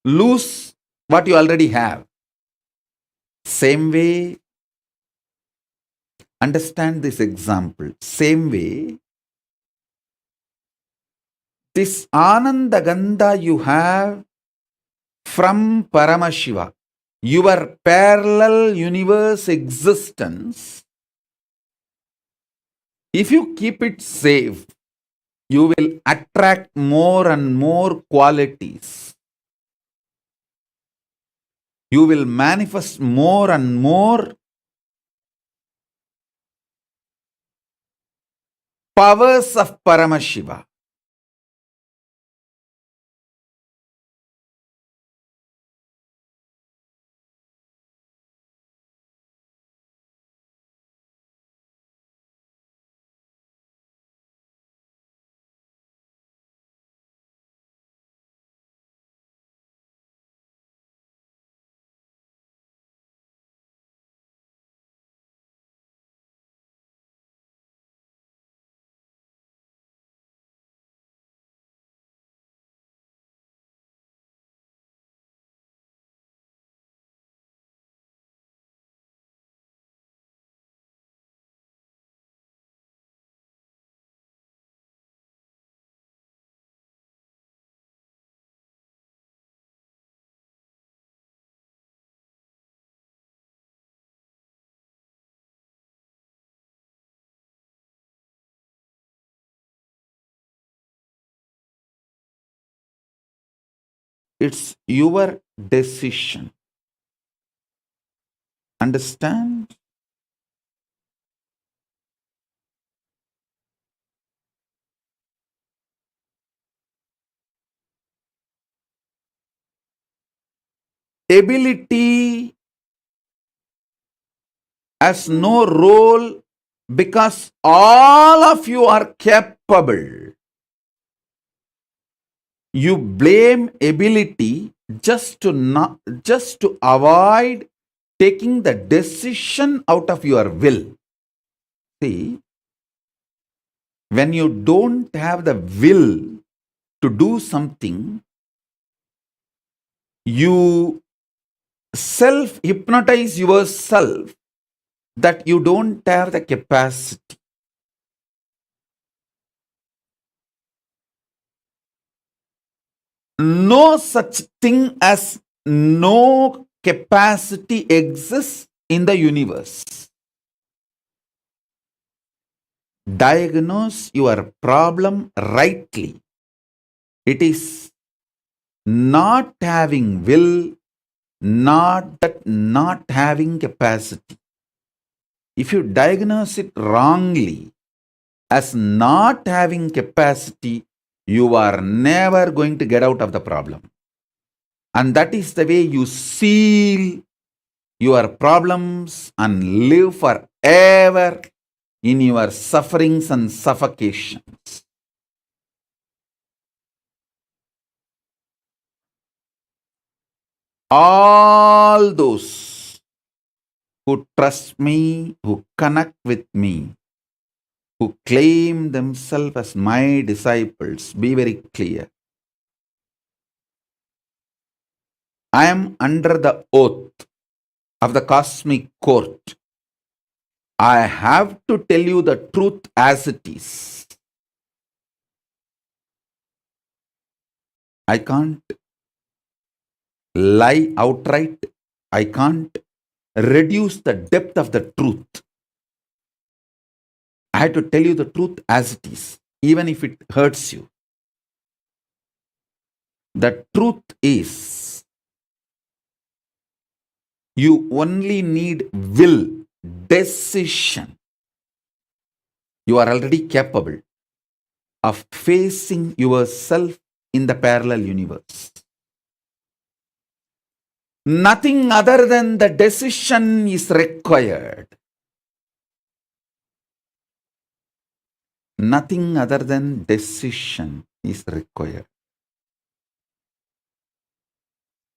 lose what you already have. Same way, understand this example. Same way, this Ananda Gandha you have from Paramashiva, your parallel universe existence, if you keep it safe, you will attract more and more qualities. You will manifest more and more powers of Paramashiva. It's your decision. Understand? Ability has no role because all of you are capable. You blame ability just to avoid taking the decision out of your will. See, when you don't have the will to do something, you self hypnotize yourself that you don't have the capacity. No such thing as no capacity exists in the universe. Diagnose your problem rightly. It is not having will, not having capacity. If you diagnose it wrongly as not having capacity, you are never going to get out of the problem. And that is the way you seal your problems and live forever in your sufferings and suffocations. All those who trust me, who connect with me, who claim themselves as my disciples, be very clear. I am under the oath of the cosmic court. I have to tell you the truth as it is. I can't lie outright. I can't reduce the depth of the truth. I have to tell you the truth as it is, even if it hurts you. The truth is, you only need will, decision. You are already capable of facing yourself in the parallel universe. Nothing other than the decision is required. Nothing other than decision is required.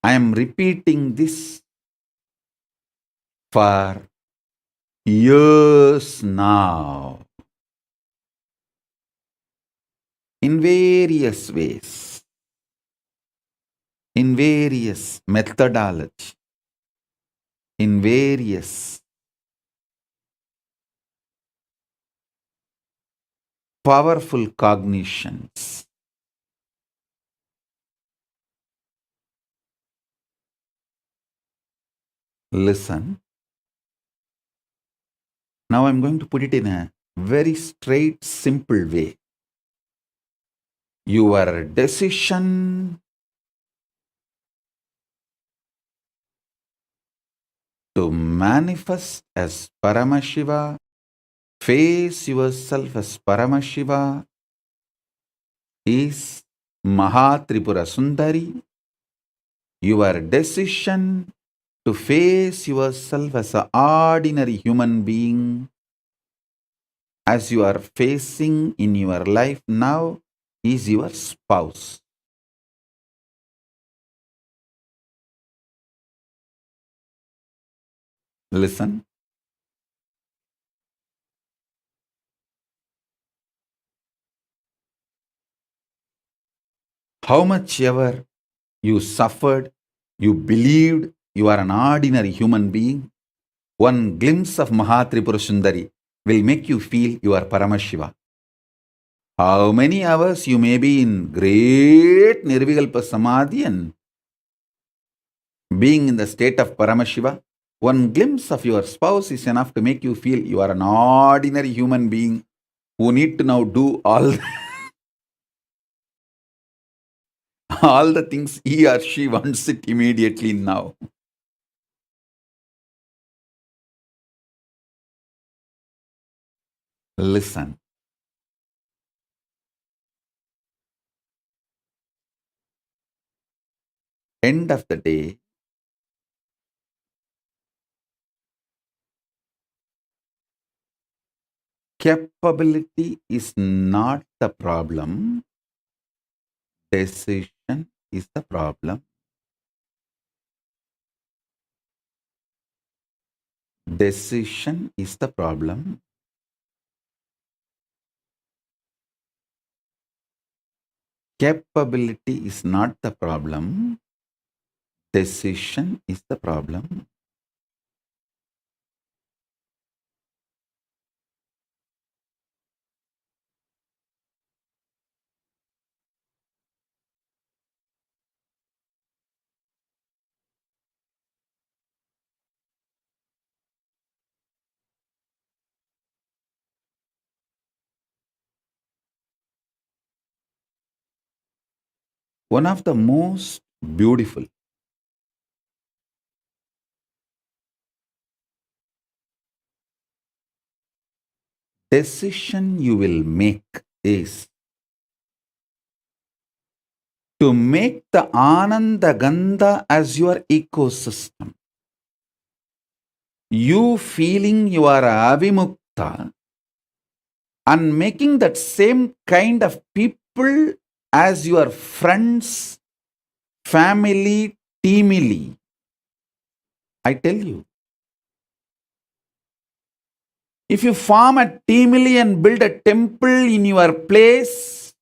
I am repeating this for years now, in various ways, in various methodology, in various powerful cognitions. Listen. Now I'm going to put it in a very straight, simple way. Your decision to manifest as Paramashiva face yourself as Paramashiva is MahaTripurasundari. Your decision to face yourself as an ordinary human being, as you are facing in your life now, is your spouse. Listen. How much ever you suffered, you believed you are an ordinary human being, one glimpse of MahaTripurasundari will make you feel you are Paramashiva. How many hours you may be in great Nirvikalpa Samadhi and being in the state of Paramashiva, one glimpse of your spouse is enough to make you feel you are an ordinary human being who need to now do all all the things he or she wants it immediately now. Listen. End of the day, capability is not the problem. Decision is the problem. Decision is the problem. Capability is not the problem. Decision is the problem. One of the most beautiful decision you will make is to make the Ananda Gandha as your ecosystem. You feeling you are avimukta and making that same kind of people as your friends, family, teamily. I tell you, if you form a teamily and build a temple in your place,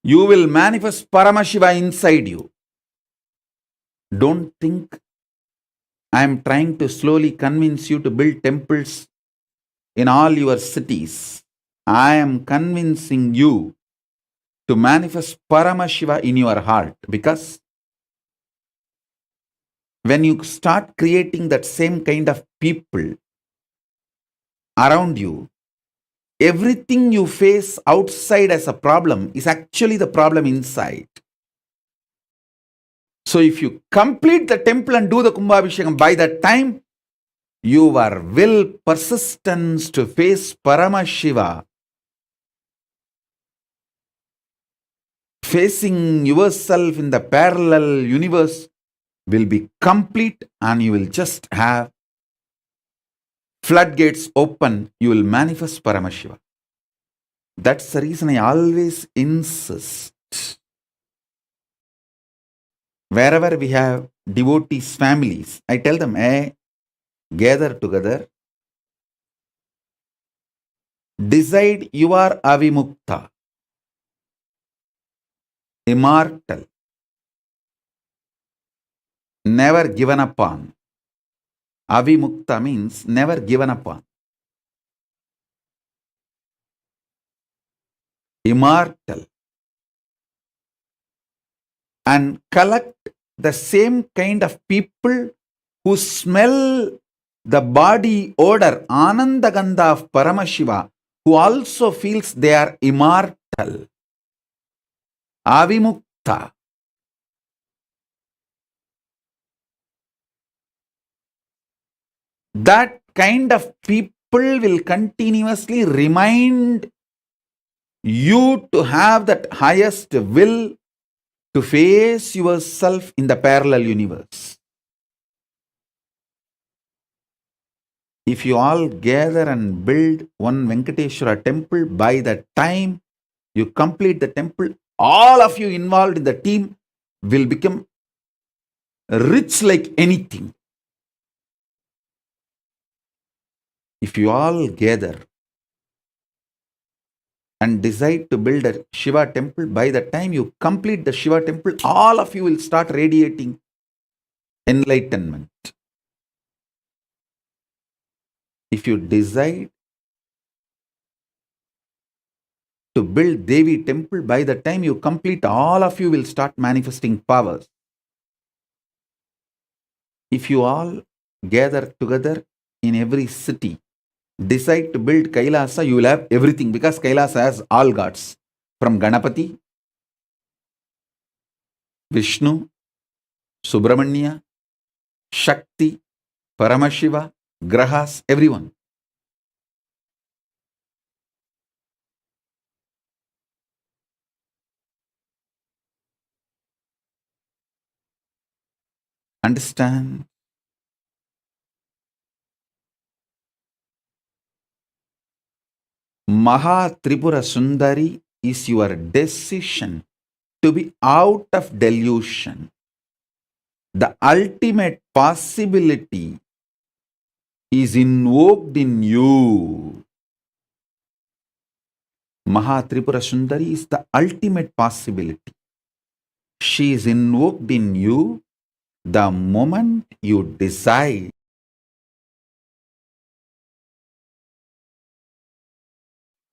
you will manifest Paramashiva inside you. Don't think I am trying to slowly convince you to build temples in all your cities. I am convincing you to manifest Paramashiva in your heart, because when you start creating that same kind of people around you, everything you face outside as a problem is actually the problem inside. So if you complete the temple and do the Kumbhabhishekam, by that time, your will, persistence to face Paramashiva, facing yourself in the parallel universe, will be complete, and you will just have floodgates open. You will manifest Paramashiva. That's the reason I always insist. Wherever we have devotees, families, I tell them, hey, gather together. Decide you are avimukta, immortal, never given upon. Avimukta means never given upon. Immortal. And collect the same kind of people who smell the body odor, Ananda Gandha of Paramashiva, who also feels they are immortal. Avimukta. That kind of people will continuously remind you to have that highest will to face yourself in the parallel universe. If you all gather and build one Venkateshwara temple, by the time you complete the temple, all of you involved in the team will become rich like anything. If you all gather and decide to build a Shiva temple, by the time you complete the Shiva temple, all of you will start radiating enlightenment. If you decide to build Devi temple, by the time you complete, all of you will start manifesting powers. If you all gather together in every city, decide to build Kailasa, you will have everything, because Kailasa has all gods, from Ganapati, Vishnu, Subramanya, Shakti, Paramashiva, Grahas, everyone. Understand? MahaTripurasundari is your decision to be out of delusion. The ultimate possibility is invoked in you. MahaTripurasundari is the ultimate possibility. She is invoked in you the moment you decide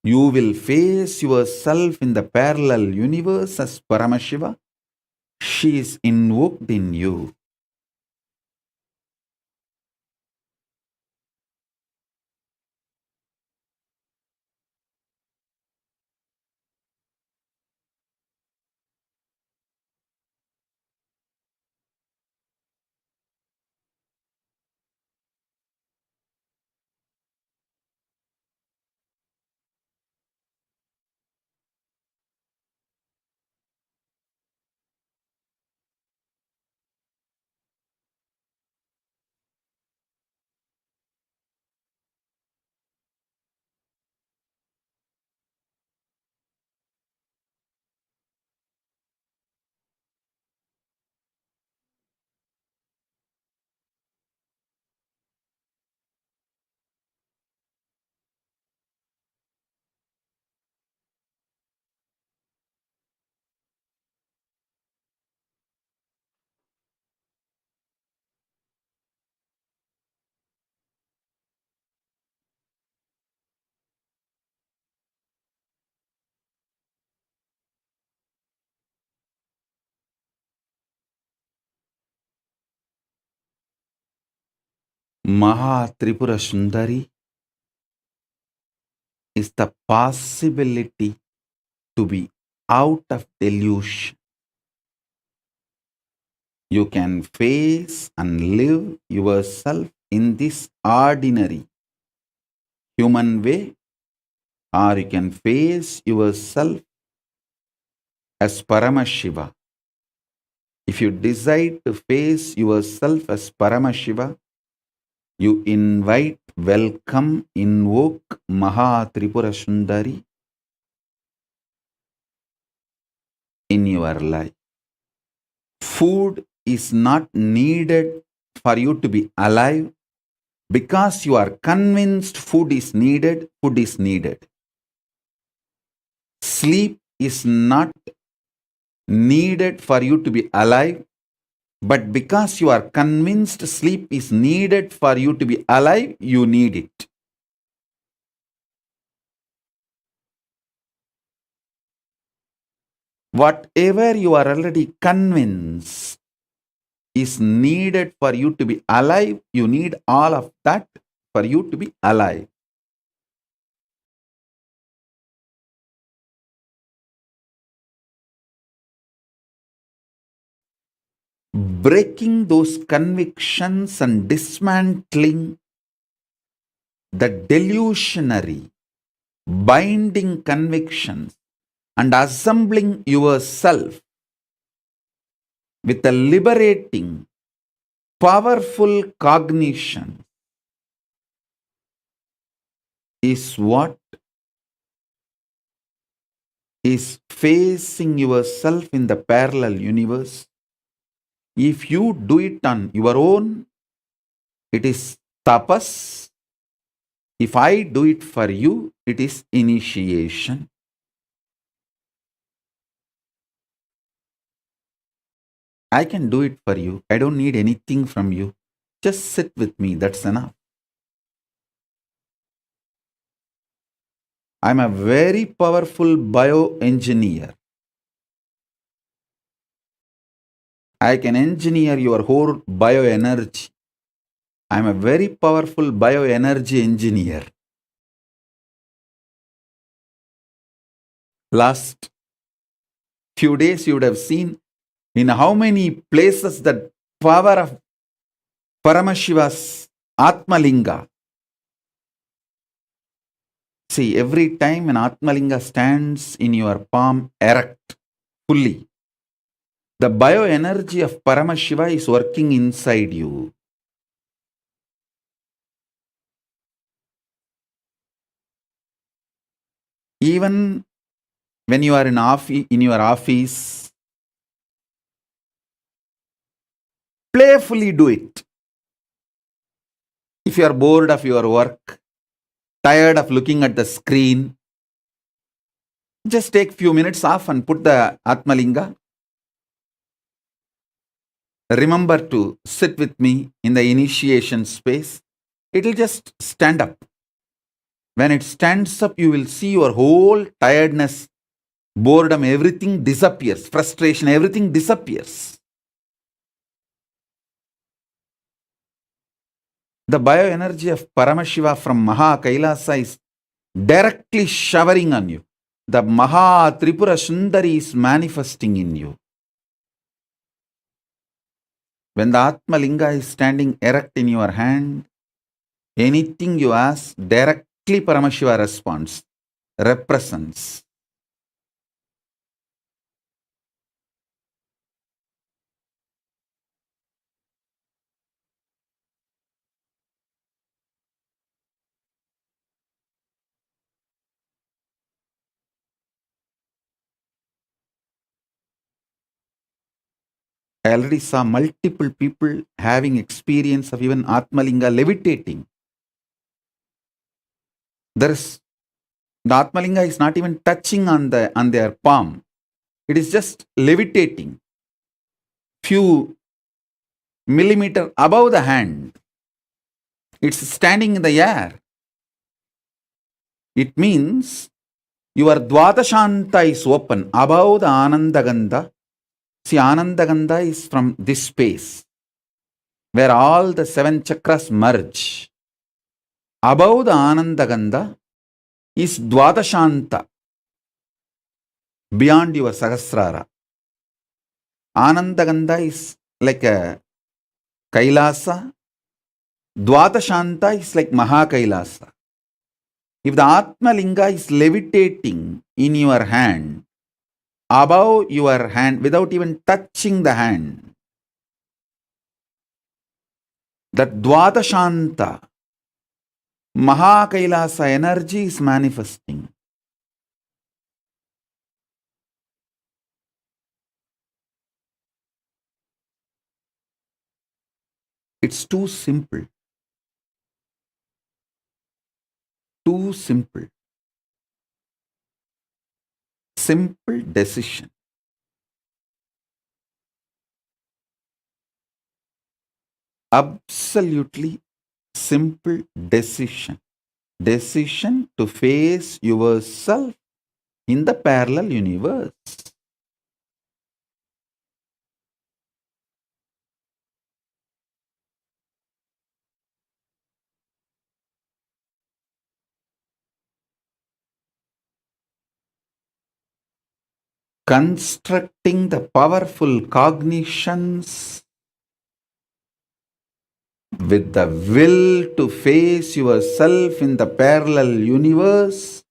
you will face yourself in the parallel universe as Paramashiva. She is invoked in you. MahaTripurasundari is the possibility to be out of delusion. You can face and live yourself in this ordinary human way, or you can face yourself as Paramashiva. If you decide to face yourself as Paramashiva, you invite, welcome, invoke MahaTripurasundari in your life. Food is not needed for you to be alive, because you are convinced food is needed, food is needed. Sleep is not needed for you to be alive, but because you are convinced sleep is needed for you to be alive, you need it. Whatever you are already convinced is needed for you to be alive, you need all of that for you to be alive. Breaking those convictions and dismantling the delusionary, binding convictions and assembling yourself with a liberating, powerful cognition is what is facing yourself in the parallel universe. If you do it on your own, it is tapas. If I do it for you, it is initiation. I can do it for you. I don't need anything from you. Just sit with me. That's enough. I'm a very powerful bioengineer. I can engineer your whole bioenergy. I'm a very powerful bioenergy engineer. Last few days you would have seen in how many places that power of Paramashiva's Atmalinga. See, every time an Atmalinga stands in your palm erect fully, the bioenergy of Paramashiva is working inside you. Even when you are in your office, playfully do it. If you are bored of your work, tired of looking at the screen, just take few minutes off and put the Atmalinga. Remember to sit with me in the initiation space. It will just stand up. When it stands up, you will see your whole tiredness, boredom, everything disappears. Frustration, everything disappears. The bioenergy of Paramashiva from Maha Kailasa is directly showering on you. The MahaTripurasundari is manifesting in you. When the Atmalinga is standing erect in your hand, anything you ask, directly Paramashiva responds, represents. I already saw multiple people having experience of even Atmalinga levitating. The Atmalinga is not even touching on their palm. It is just levitating few millimeters above the hand. It's standing in the air. It means your Dvadashanta is open above the Anandagandha. See, Anandagandha is from this space where all the 7 chakras merge. Above the Anandagandha is Dvadashanta, beyond your Sahasrara. Anandagandha is like a Kailasa. Dvadashanta is like Mahakailasa. If the Atmalinga is levitating in your hand, above your hand, without even touching the hand, that Dvadashanta, Mahakailasa energy is manifesting. It's too simple. Too simple. Simple decision. Absolutely simple decision. Decision to face yourself in the parallel universe. Constructing the powerful cognitions with the will to face yourself in the parallel universe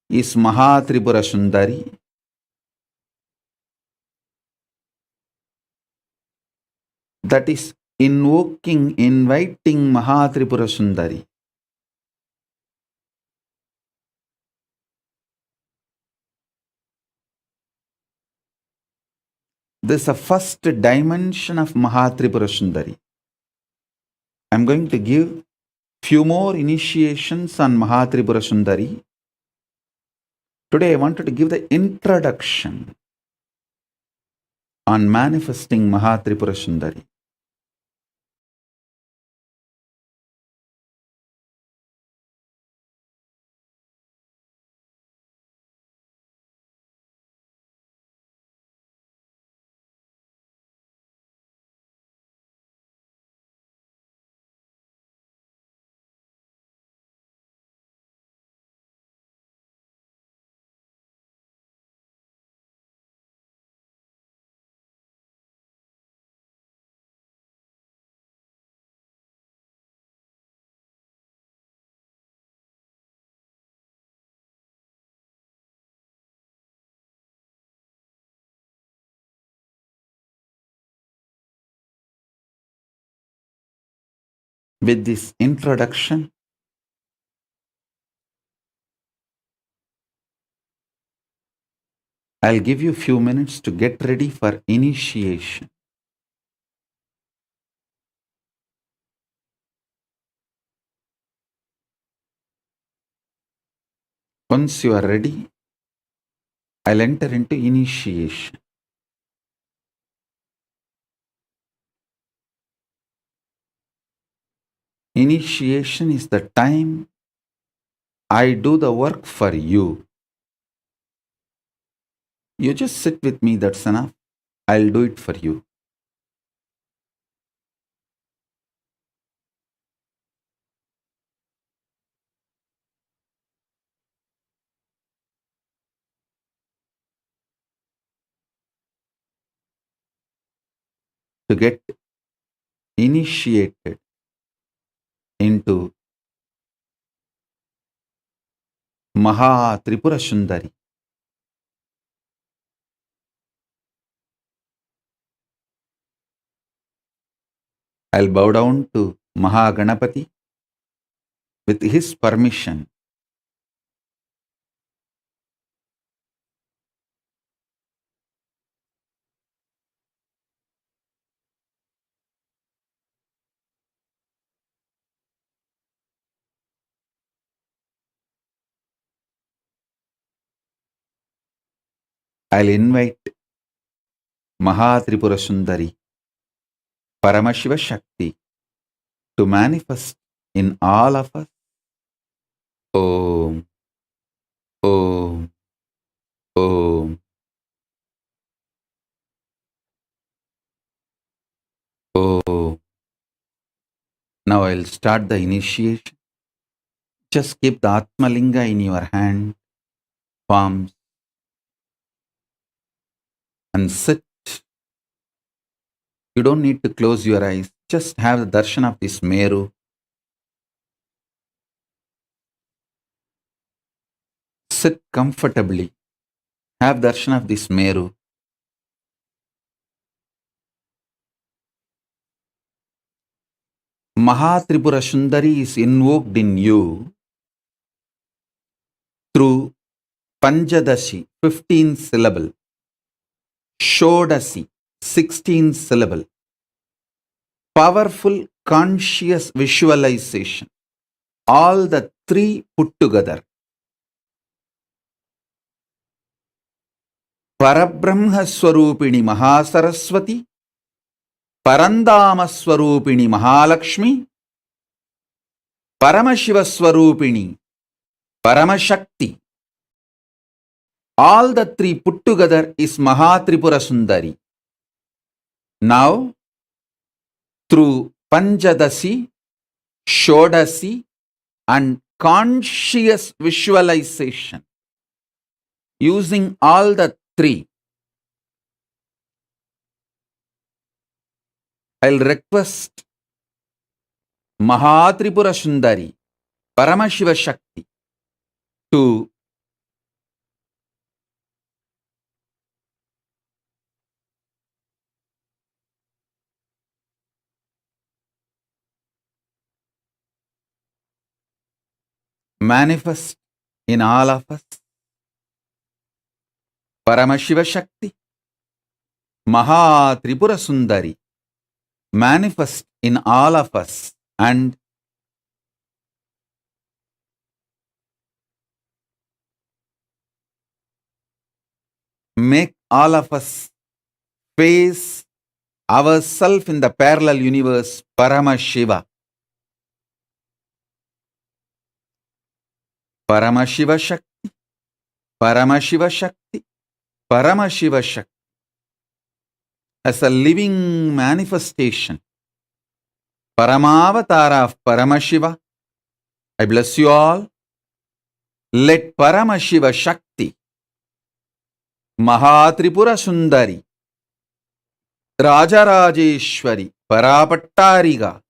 is MahaTripurasundari. That is inviting MahaTripurasundari. This is the first dimension of MahaTripurasundari. I am going to give few more initiations on MahaTripurasundari. Today I wanted to give the introduction on manifesting MahaTripurasundari. With this introduction, I'll give you a few minutes to get ready for initiation. Once you are ready, I'll enter into initiation. Initiation is the time I do the work for you. You just sit with me, that's enough. I'll do it for you. To get initiated into MahaTripurasundari, I'll bow down to Mahaganapati with his permission. I'll invite MahaTripurasundari, Paramashiva Shakti, to manifest in all of us. Om, Om, Om, Om. Now I'll start the initiation. Just keep the Atmalinga in your hand, palms, and sit. You don't need to close your eyes. Just have the darshan of this Meru. Sit comfortably. Have darshan of this Meru. MahaTripurasundari is invoked in you through Panchadashi, 15 syllable, Shodasi, 16 syllable, powerful conscious visualization, all the three put together. Parabrahma Swarupini Mahasaraswati, Parandama Swarupini Mahalakshmi, Paramashiva Swarupini Paramashakti. All the three put together is MahaTripurasundari. Now, through Panchadasi, Shodasi, and conscious visualization, using all the three, I'll request MahaTripurasundari, Paramashiva Shakti, to manifest in all of us. Paramashiva Shakti, MahaTripurasundari, manifest in all of us and make all of us face ourselves in the parallel universe, Paramashiva. Paramashiva Shakti, Paramashiva Shakti, Paramashiva Shakti. As a living manifestation, Paramavatara of Paramashiva, I bless you all. Let Paramashiva Shakti, MahaTripurasundari, Rajarajeshwari, Parapattariga,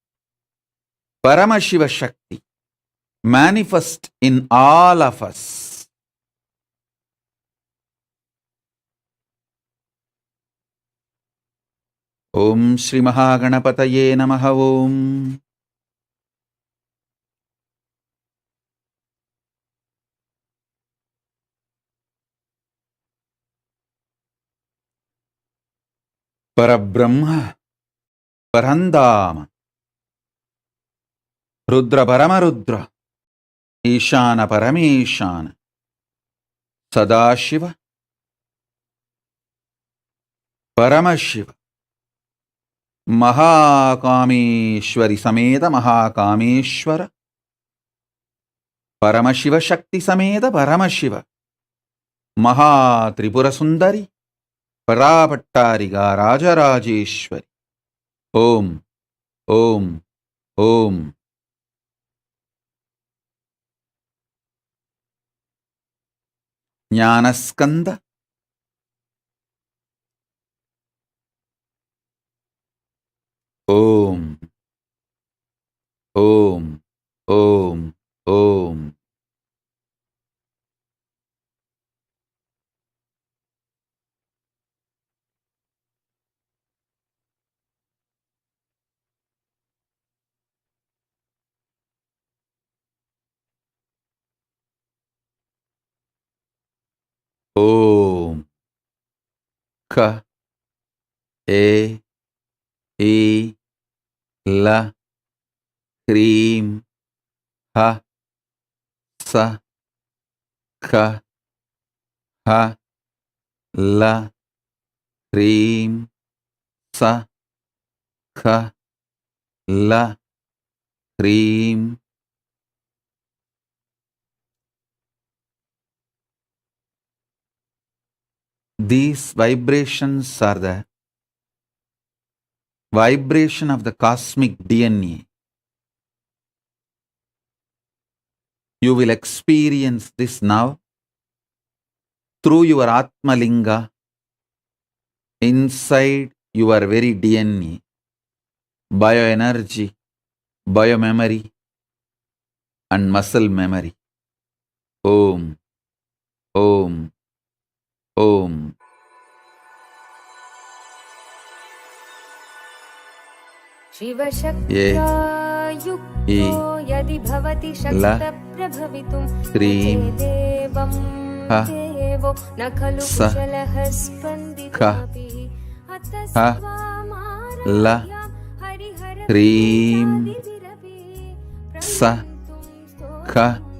Paramashiva Shakti, manifest in all of us. Om Shri Mahaganapataye Namaha Om. Parabrahma, Parandama, Rudra Paramarudra, Ishana Parameshana, Sadashiva, Paramashiva, Mahakameshwari Sameda Mahakameshwara, Paramashiva Shakti Sameda Paramashiva, MahaTripurasundari, Parapattariga Rajarajeshwari. Om, Om, Om. Jnanaskanda, Om, Om, Om, Om. Om. Ka, E, I, La, Krim, Ha, Sa, Ka, Ha, La, Krim, Sa, Ka, La, Krim. These vibrations are the vibration of the cosmic DNA. You will experience this now through your Atma Linga inside your very DNA, bioenergy, biomemory, and muscle memory. Om, Om, Om. शिवशक्त्या युक्तो यदि भवति शक्तप्रभवितुं देवं देवो न खलु कुशलः स्पन्दितोऽपि अतस्त्वामाराध्य हरिहरप्रियादिभिरपि प्रविन्तुं स्तोत्रं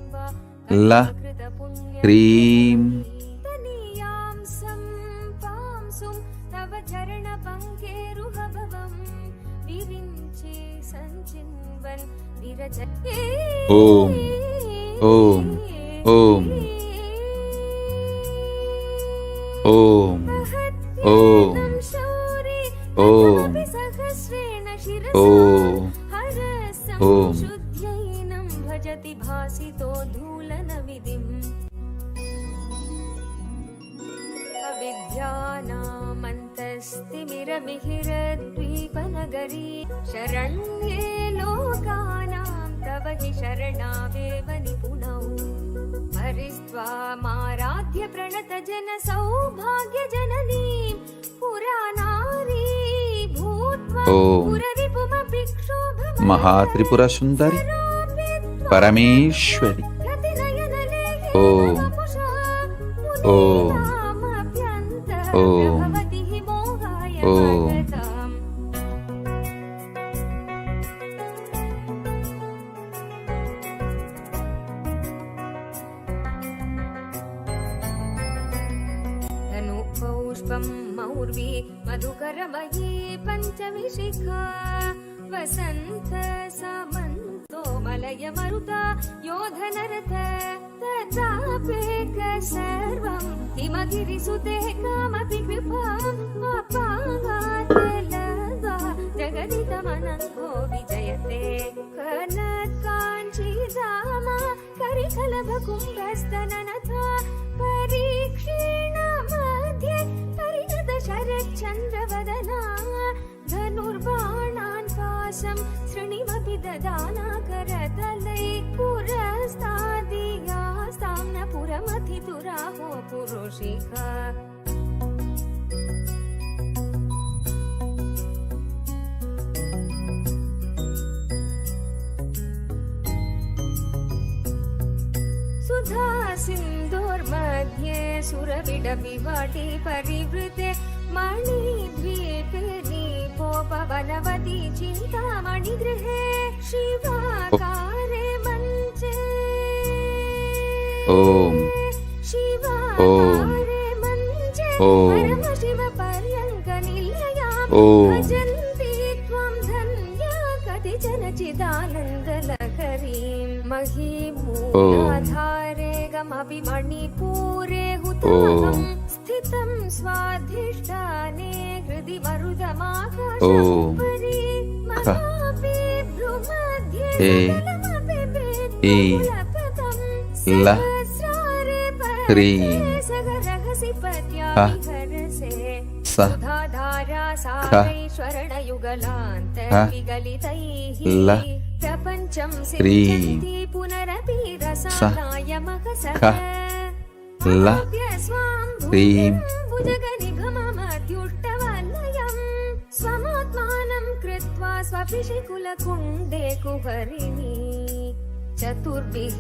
तनीयां सम्पांसुं तव चरणपङ्केरुहभवम् विरिञ्चे सञ्चिन्वन् विरजते Om, Om, Om, Om, Om, Om, Om, Om. शुद्ध्यैनं भजति भासितो धूलनविधिम् अविद्यानामन्तस्तिमिरमिहिरद्वीपनगरी शरण्ये लोकानि तव हि शरणावेव निपुणौ हरिस्त्वामाराध्य प्रणत जन सौभाग्य जननीं पुरानारी भूत्वा पुररिपुमपि क्षोभमय महात्रिपुरसुन्दरि परमेश्वरि ओम ओम ओम ओम धनुपौष्पं मौर्वी मधुकरमयी पञ्चमी शिखा वसन्त सामन्तो मलय मरुता योधनरथ तथापेक सर्वं हिमगिरिसुते कामपि कृपाम् अपागातलदा जगदितमनङ्गो विजयते कनत्काञ्चीधाम करिकलभकुम्भस्तननथा परीक्षीण मध्ये परिणत शरच्चन्द्रवदना धनुर्बाणान् पाशं शृणिमपि ददाना करतलै पुरस्तादियास्तां न पुरमथितुराहो पुरुषिका सुधा सिन्धोर्मध्ये सुरविडविवाटी परिवृते मणिद्वीपे नीपोपवनवती चिन्तामणिगृहे शिवाकारे मञ्चे ओम शिवाकारे मञ्चे परमशिवपर्यङ्कनिलयां ओम भजन्ति त्वं धन्या कतिचन चिदानन्दलहरीं महीमूलाधारे गमपि मणिपूरे हुताहं स्थितं स्वाधिष्ठाने हृदि मरुदमाकाशोपरि मनापि भ्रुमध्ये सकलमपि वेदकुलपदं सहस्रारे परमे सगरहसि पत्याभिहरसे सुधाधारा सारैश्वरणयुगलान्तर्विगलितैः प्रपञ्चं सिञ्चन्ति पुनरपि रसायमकसः भुजगनिभममद्युष्टवलयं स्वमात्मानं कृत्वा स्वपिशिकुलकुण्डे कुहरिणी चतुर्भिः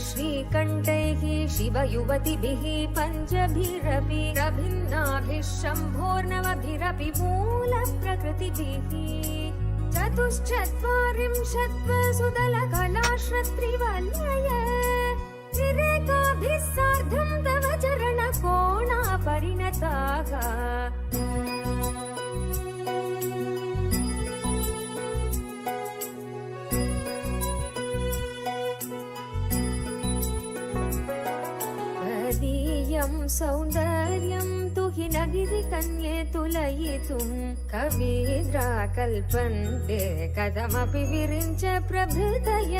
श्रीकण्ठैः शिवयुवतिभिः पञ्चभिरपि प्रभिन्नाभिः शम्भोर्नवभिरपि मूलप्रकृतिभिः चतुश्चत्वारिंशत्वसुदलकलाश्रत्रिवलय त्रिरेकाभिः सार्धं तव चरणकोणा परिणताः तदीयं सौन्दर्यं तु हि न गिरिकन्ये तुलयितुं कवीन्द्रा कल्पन्ते कथमपि विरिञ्च प्रभृतय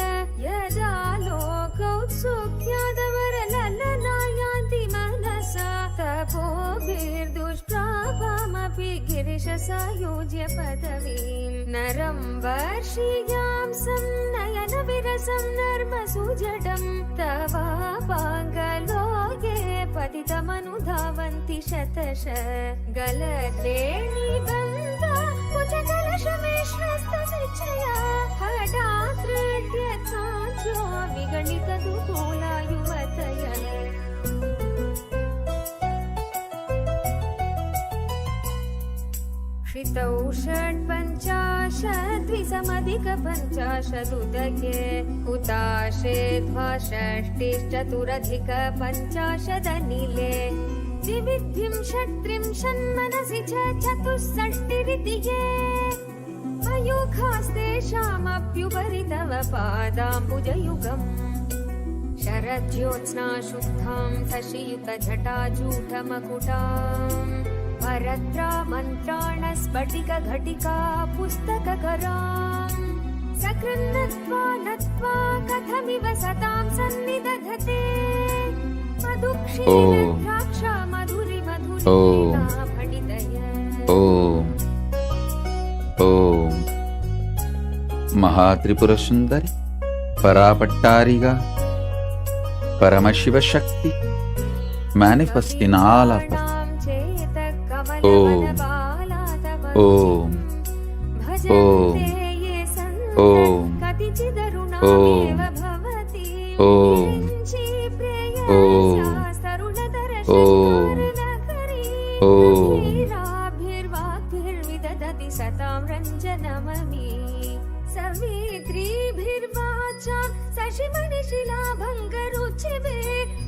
यदा लोकौत्सुक्यादवरललनायान्ति मनसा तपोभिर्दुष्प्रापामपि गिरिशसायुज्य पदवीं नरं वर्षीयां संनयनविरसं नर्मसुजडं तवापाङ्गलोके पतितमनुधावन्ति शतश गलद्वेणीबन्धा कुचकलशमेश्वस्तशिक्षया हठात्कृत्यकाञ्चो विगणितदुकूला युवतय श्रितौ षट्पञ्चाशद्विसमधिकपञ्चाशदुदके हुताशे द्वाषष्टिश्चतुरधिकपञ्चाशदनिले द्विविद्धिं षट्त्रिंशन्मनसि च चतुष्षष्टिरिति ये मयूखास्तेषामप्युपरि तव पादाम्बुजयुगम् शरज्योत्स्ना शुद्धां शशियुतजटाजूटमकुटाम् परत्रा मन्त्राणस्फटिकघटिका पुस्तककराम् सकृन्नत्वा नत्वा कथमिव सतां सन्निदधते मधुक्षीरद्राक्षा मधुरि मधुरिता फटितय Om Om महात्रिपुरसुन्दरि Parapattariga, Paramashiva Shakti, manifest in all of us. Om, Om, Om, Om, Om, Om, Om, Om, Om. सतां रञ्जनममी सवित्रीभिर्वाचा शशिमणिशिलाभङ्गरुचिभिः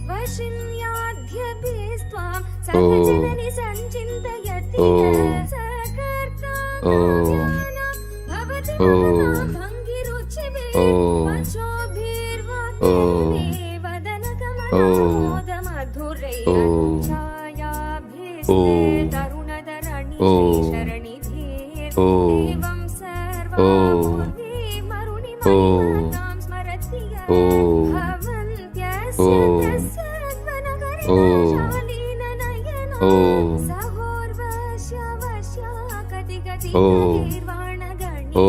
वशिन्याद्यभिस्त्वां सर्वजननि सञ्चिन्तयति भवति भङ्गिरुचिभिः वचोभिर्वाक्यैः वदनकमलमोदमधुरैः छायाभिस्ते तरुणधरणि शरणि देवं सर्वापूर्वी मरुणिमणिमातां स्मरति भवन्त्यस्य तस्सद्वनगरिशालीननयनो सहोर्वश्यवश्याकटिगतिर्वाणगणिका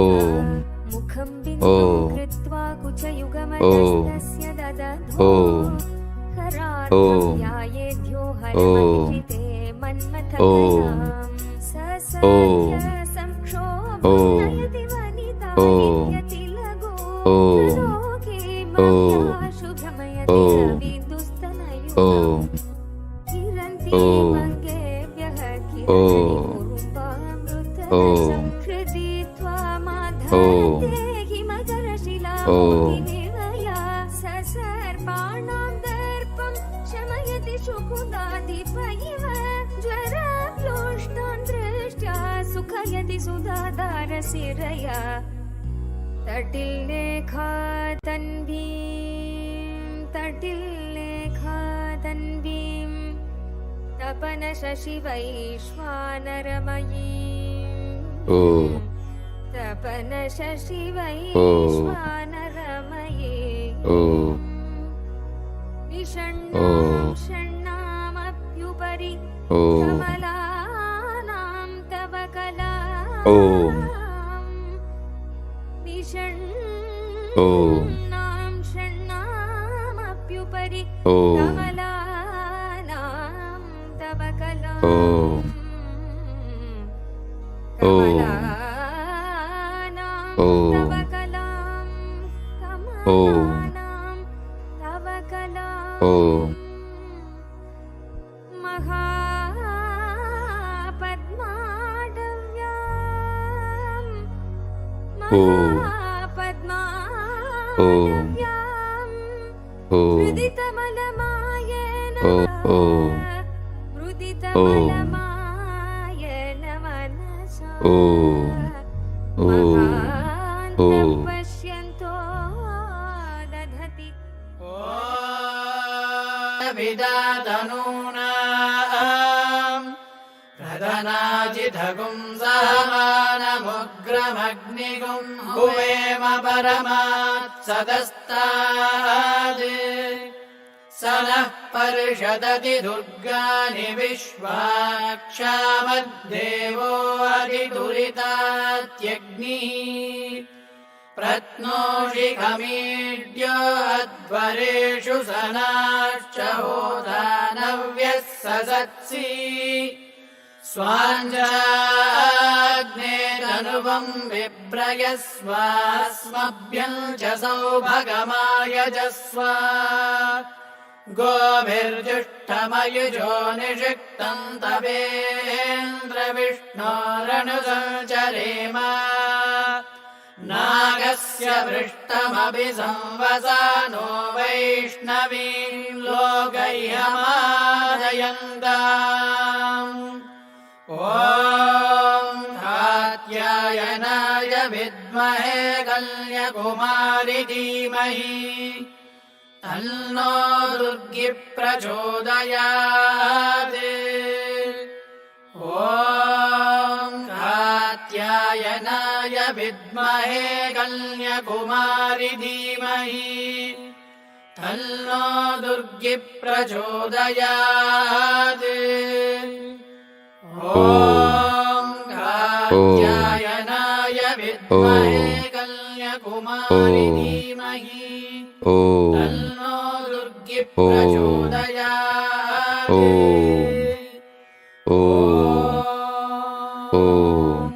मुखं बिन्दुं कृत्वा कुचयुगमदस्तस्य ददधो हरार्थं ध्यायेद्यो हरमभिजिते मन्मथकलाम् संक्षोभयति वनिता नित्यति लगो लोके माया शुभमयति रविदुस्तनयुगा किरन्ति वङ्गेभ्यः किरणिकुरुम्बामृतसंहृदि त्वामाधरते हिमकरशिलामोहिनिलया ससर्पाणां दर्पं शमयति शुकुदाधिपयिव ज्वरप्लोष्टान् दृष्ट्या सुखयति सुधाधारशिरया तटिल्लेखातन्वीं तपनशशिवैश्वानरमयीं तपनशशिवैश्वानरमयीं विषण्णां षण्णामप्युपरि कमलानां तव कलां विषण्णां षण्णामप्युपरि कमलानां तव कलां कमलानां तव कलां कमलानां तव कलां महापद्माडव्यां हृदितमलमायेन हृदितमलमायेन मनसा महान्तं पश्यन्तो दधति विदातनूनाम् प्रधनाजिधगुं सहमानमुग्रमग्निगुं हुवेम परमात् सदस्ताद् स नः परिषदति दुर्गानि विश्वाक्षामद्देवो अधिदुरितात्यग्निः प्रत्नोषिखमीड्यो अध्वरेषु सनाश्च होदानव्यः ससत्सि स्वाञ्जाग्नेरनुपं विप्रयस्वास्मभ्यं च सौभगमायजस्व गोभिर्जुष्टमयुजो निषिक्तं तवेन्द्रविष्णोरनुसञ्चरेम नागस्य पृष्ठमभि संवसानो वैष्णवीं लोकैहमादयन्ताम् ॐ कात्यायनाय विद्महे कन्याकुमारि धीमहि तन्नो दुर्गी प्रचोदयात् ॐ कात्यायनाय विद्महे कन्याकुमारि धीमहि तन्नो दुर्गी प्रचोदयात् ॐ कात्यायनाय विद्महे कन्याकुमारि धीमहि Om. तन्नो दुर्गे Om. प्रचोदयात्। Om. Om. Om.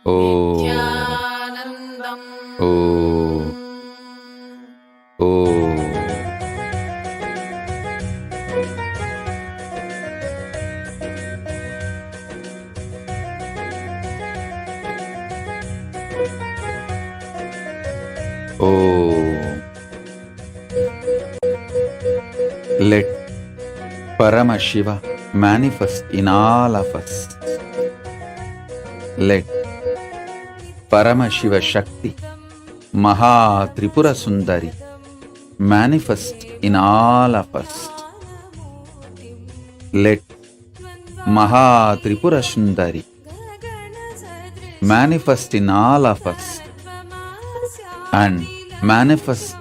Om. नित्यानन्दम्। Om. Om. Om. Let Paramashiva manifest in all of us. Let Paramashiva Shakti, MahaTripurasundari, manifest in all of us. Let MahaTripurasundari manifest in all of us and manifest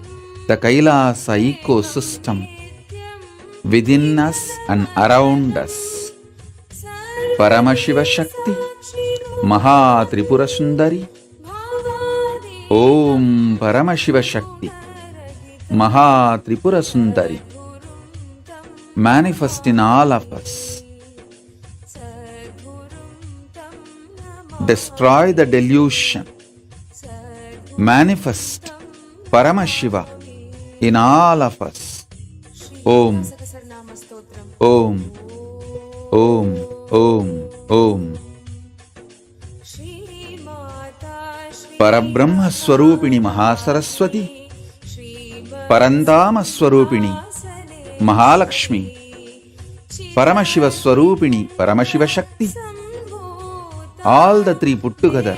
the Kailasa ecosystem within us and around us. Paramashiva Shakti, MahaTripurasundari, Om Paramashiva Shakti, MahaTripurasundari, manifest in all of us. Destroy the delusion. Manifest Paramashiva in all of us. Om, Om, Om, Om, Om. Parabrahma Swarupini Mahasaraswati, Parandama Swarupini Mahalakshmi, Paramashiva Swarupini Paramashiva Shakti. All the three put together.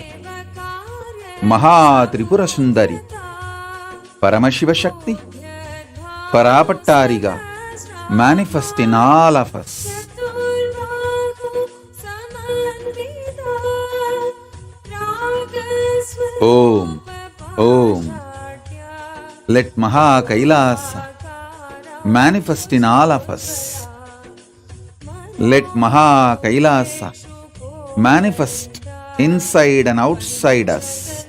MahaTripurasundari, Paramashiva Shakti, Parapattariga, manifest in all of us. Om, Om. Let Maha Kailasa manifest in all of us. Let Maha Kailasa manifest inside and outside us.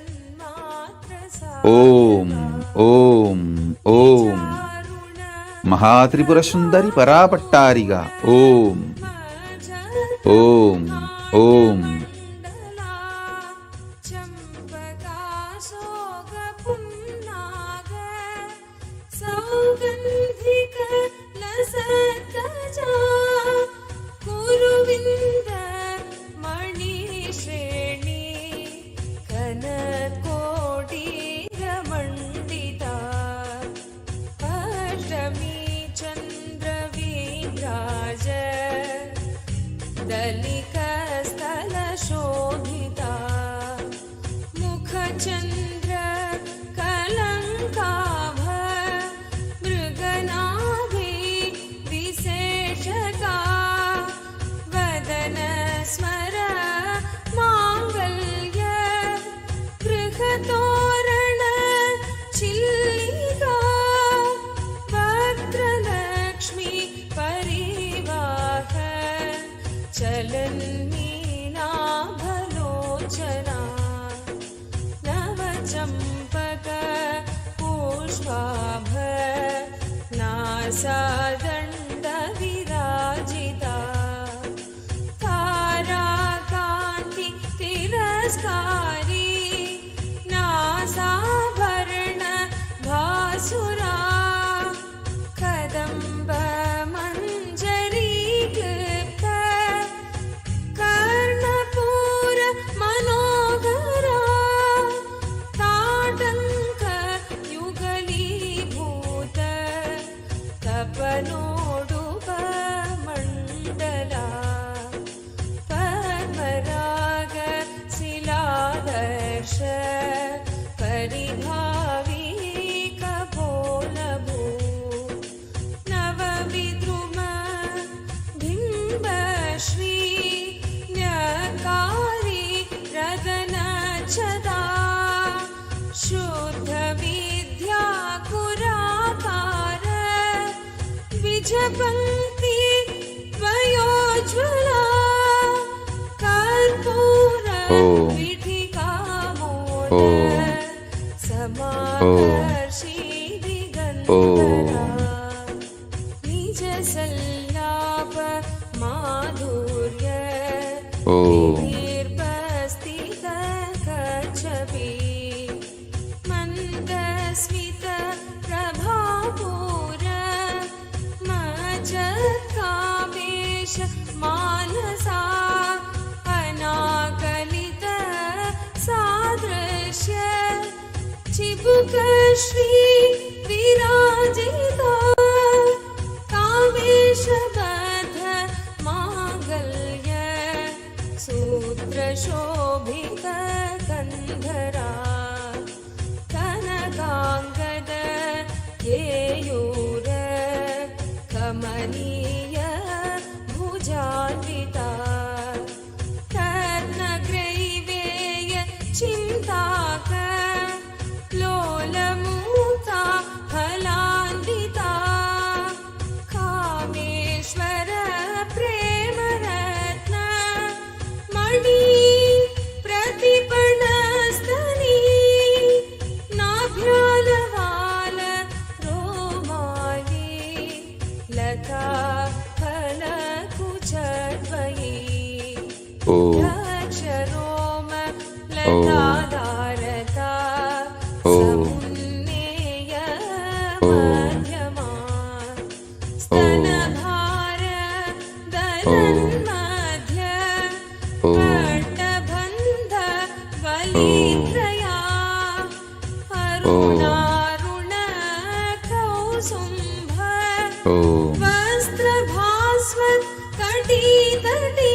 Om, Om, Om. MahaTripurasundari Parapattariga. Om, Om, Om. दलिकस्थलशोभिता मुखचन्द्र कलङ्काभ मृगनाभि विशेषका वदन स्मर माङ्गल्य गृहतोरण चिल्लिका वक्त्रलक्ष्मी परिवाह चलन्मीनाभलोचना नवचम्पक पुष्पाभ नासादण्डविराजिता ताराकान्ति तिरस्कारी नासाभरण भासुरा कदम्ब मञ्जरी clipped Karnapur मनोहरा ताटङ्क युगलीभूत तपनोडुप मण्डला पद्मराग शिलादर्श परिभावी कपोलभू नवविद्रुम बिम्बश्री न्यकारी रदनचदा शुद्धविद्या कुराकार विजपङ्क्ति वयोज्ज्वला कर्पूर पीठिकामोद समाकर्षि निर्भस्तितकच्छपि मन्दस्मित प्रभापूर मज्जत्कामेश मानसा अनाकलित सादृश्य चिबुकश्री विराजिता कामेशबद्ध माङ्गल्य सूत्रशोभित कन्धरा कनकाङ्गद केयूर कमनीय भुजान्विता कर्णग्रैवेय चिन्ताक लोलमुक्ता फलान्विता कामेश्वर प्रेमरत्न मणि प्रतिपणस्तनी नाभ्यालवाल रोमाली लता फलकुचद्वयी रक्षरोम लताधारता समुन्नेय मध्यमा स्तनभार दलन्मध्य पट्टबन्ध वलित्रया अरुणारुण कौसुम्भ वस्त्रभास्वत् कटितटी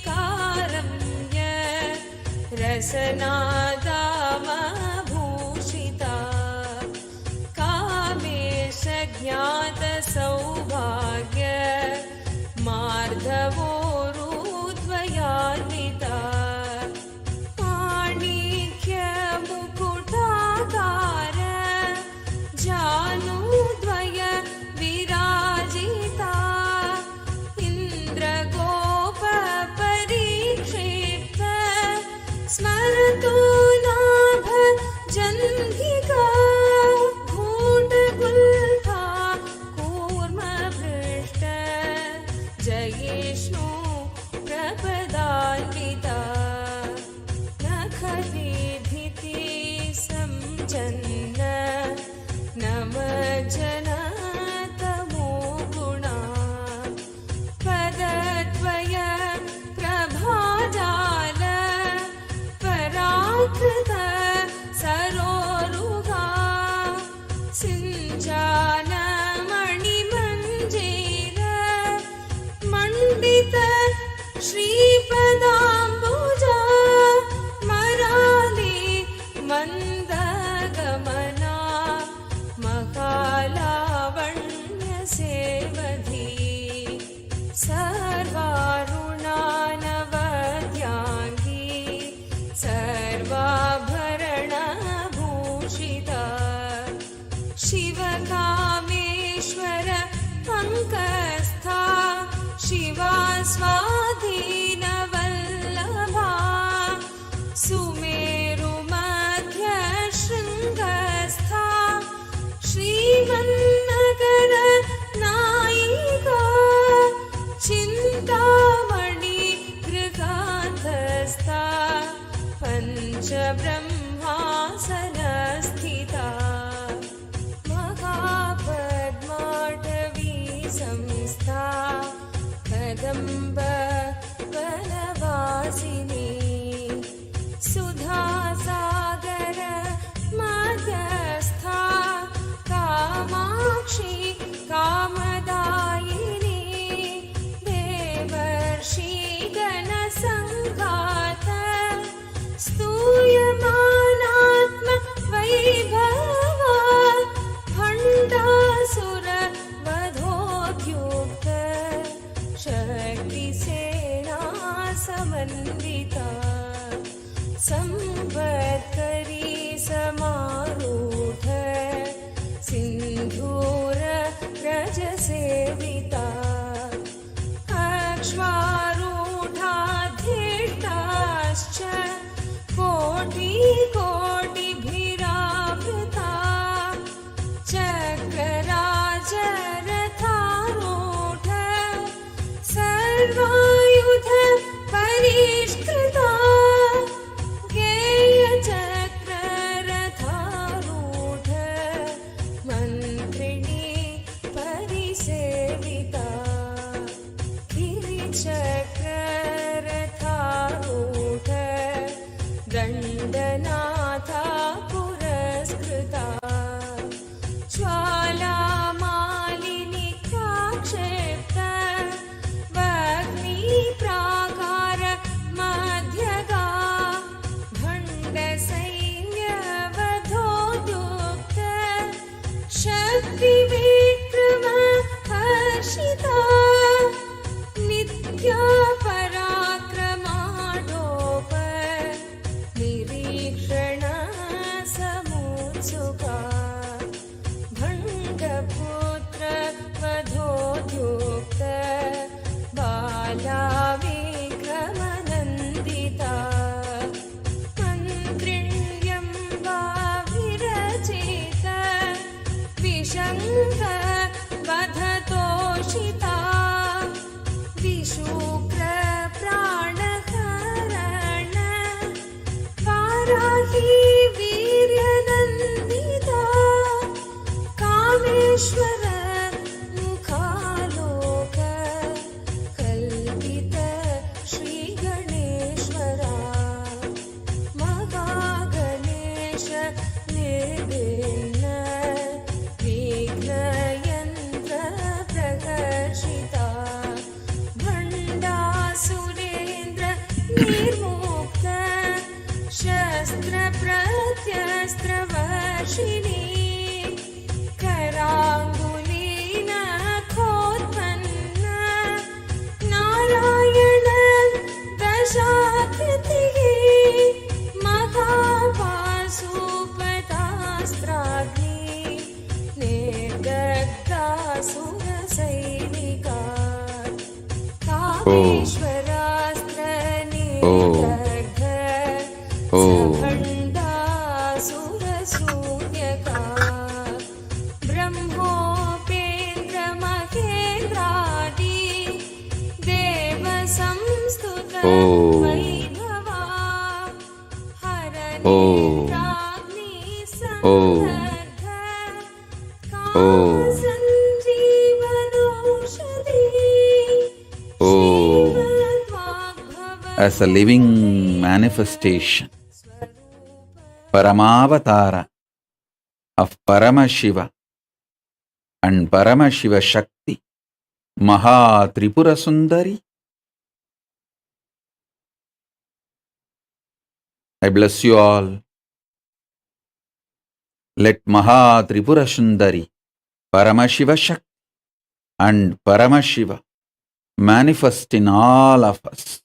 रत्नकिङ्किणीकारम्य रसनादामभूषिता कामेश ज्ञातसौभाग्य मार्धवोरुद्वयान्विता माणिक्यमुकुटाकार जानुद्वय विराजिता इन्द्रगोपपरीक्षिप्त स्मरतु नाभ जन्धिका घूटगुल्फा कूर्मपृष्ठ जयिष्णु प्रपदान्विता नखदीधिति संजन्न नमज्जनतमो गुणा पदद्वय प्रभाजाल पराकृत सरोरुहा सिञ्चान मणिमञ्जीर मण्डित श्रीपदाम्बुजा मराली मन्दगमना महालावण्यसेवधी सर्वारुणानवद्याङ्गी सर्वाभरणभूषिता शिवकामेश्वर पङ्कस्था शिवा स्वाधीनवल्लभा सुमेरुमध्यशृङ्गस्था श्रीमन्नगर नायिका चिन्तामणि गृहान्तस्था पञ्चब्रह्मासनस्थिता महापद्माटवी संस्था कदम्ब वनवासिनी सुधासागर मध्यस्था कामाक्षी कामदायिनी देवर्षि गणसङ्घात स्तूयमानात्म वैभवा भण्डासुर वधोद्युक्त शक्तिसेना समन्विता संवत्करी समारूढ सिन्धूर रजसेविता अक्ष्मारूढाधिष्ठाश्च कोटि कोटिभिरावृता चक्रराजरथारूढ परिष्कृता गेयचक्ररथारूढ मन्त्रिणी परिसेविता गिरिचक्ररथारूढ दण्डनाथा पुरस्कृता ज्वालामालिनी काक्षिप्त वह्निप्राकार मध्यगा भण्डसैन्यवधोद्युक्त शक्तिविक्रम हर्षिता नित्या पराक्रमाडोप निरीक्षण समुत्सुका भण्डपुत्र वधोद्युक्त बाला विक्रमनन्दिता मन्त्रिण्यं वा विरचित विशङ्क वधतोषिता विशुक्र प्राणहरण वाराही वीर्यनन्दिता कामेश्वर मुखालोक कल्पित श्रीगणेश्वरा महागणेश निर्विघ्न विघ्नयन्त्र प्रकर्षिता भण्डासुरेन्द्र निर्मुक्त शस्त्र प्रत्यस्त्रवर्षिणी कराङ्गुलीन खोत्पन्न नारायण दशाकृतिः महापाशुपतास्त्राग्नि निर्दग्धासुरसैनिका कामेश्वरास्त्र निर्दग्ध सभण्डासुरशून्यका ब्रह्मोपेन्द्र महेन्द्रादि देव संस्तुत Vaibhava हरनेत्राग्नि संदग्ध कामसञ्जीवनौषधि as a living manifestation, Paramavatara of Paramashiva and Paramashiva Shakti, MahaTripurasundari. I bless you all. Let MahaTripurasundari, Paramashiva Shakti and Paramashiva manifest in all of us.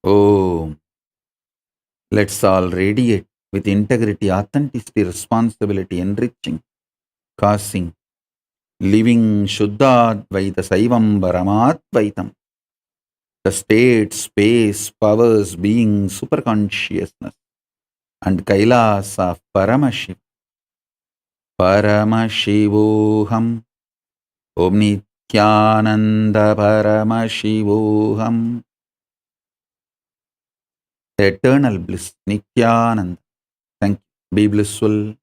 Oh, let's all radiate with integrity, authenticity, responsibility, enriching, causing, living Shuddhadvaita Saivam Brahmatvaitam, the state, space, powers, being, superconsciousness, and Kailas of Paramashiva. Paramashivoham, Om Nityananda Paramashivoham. Eternal bliss, Nityananda. Thank you. Be blissful.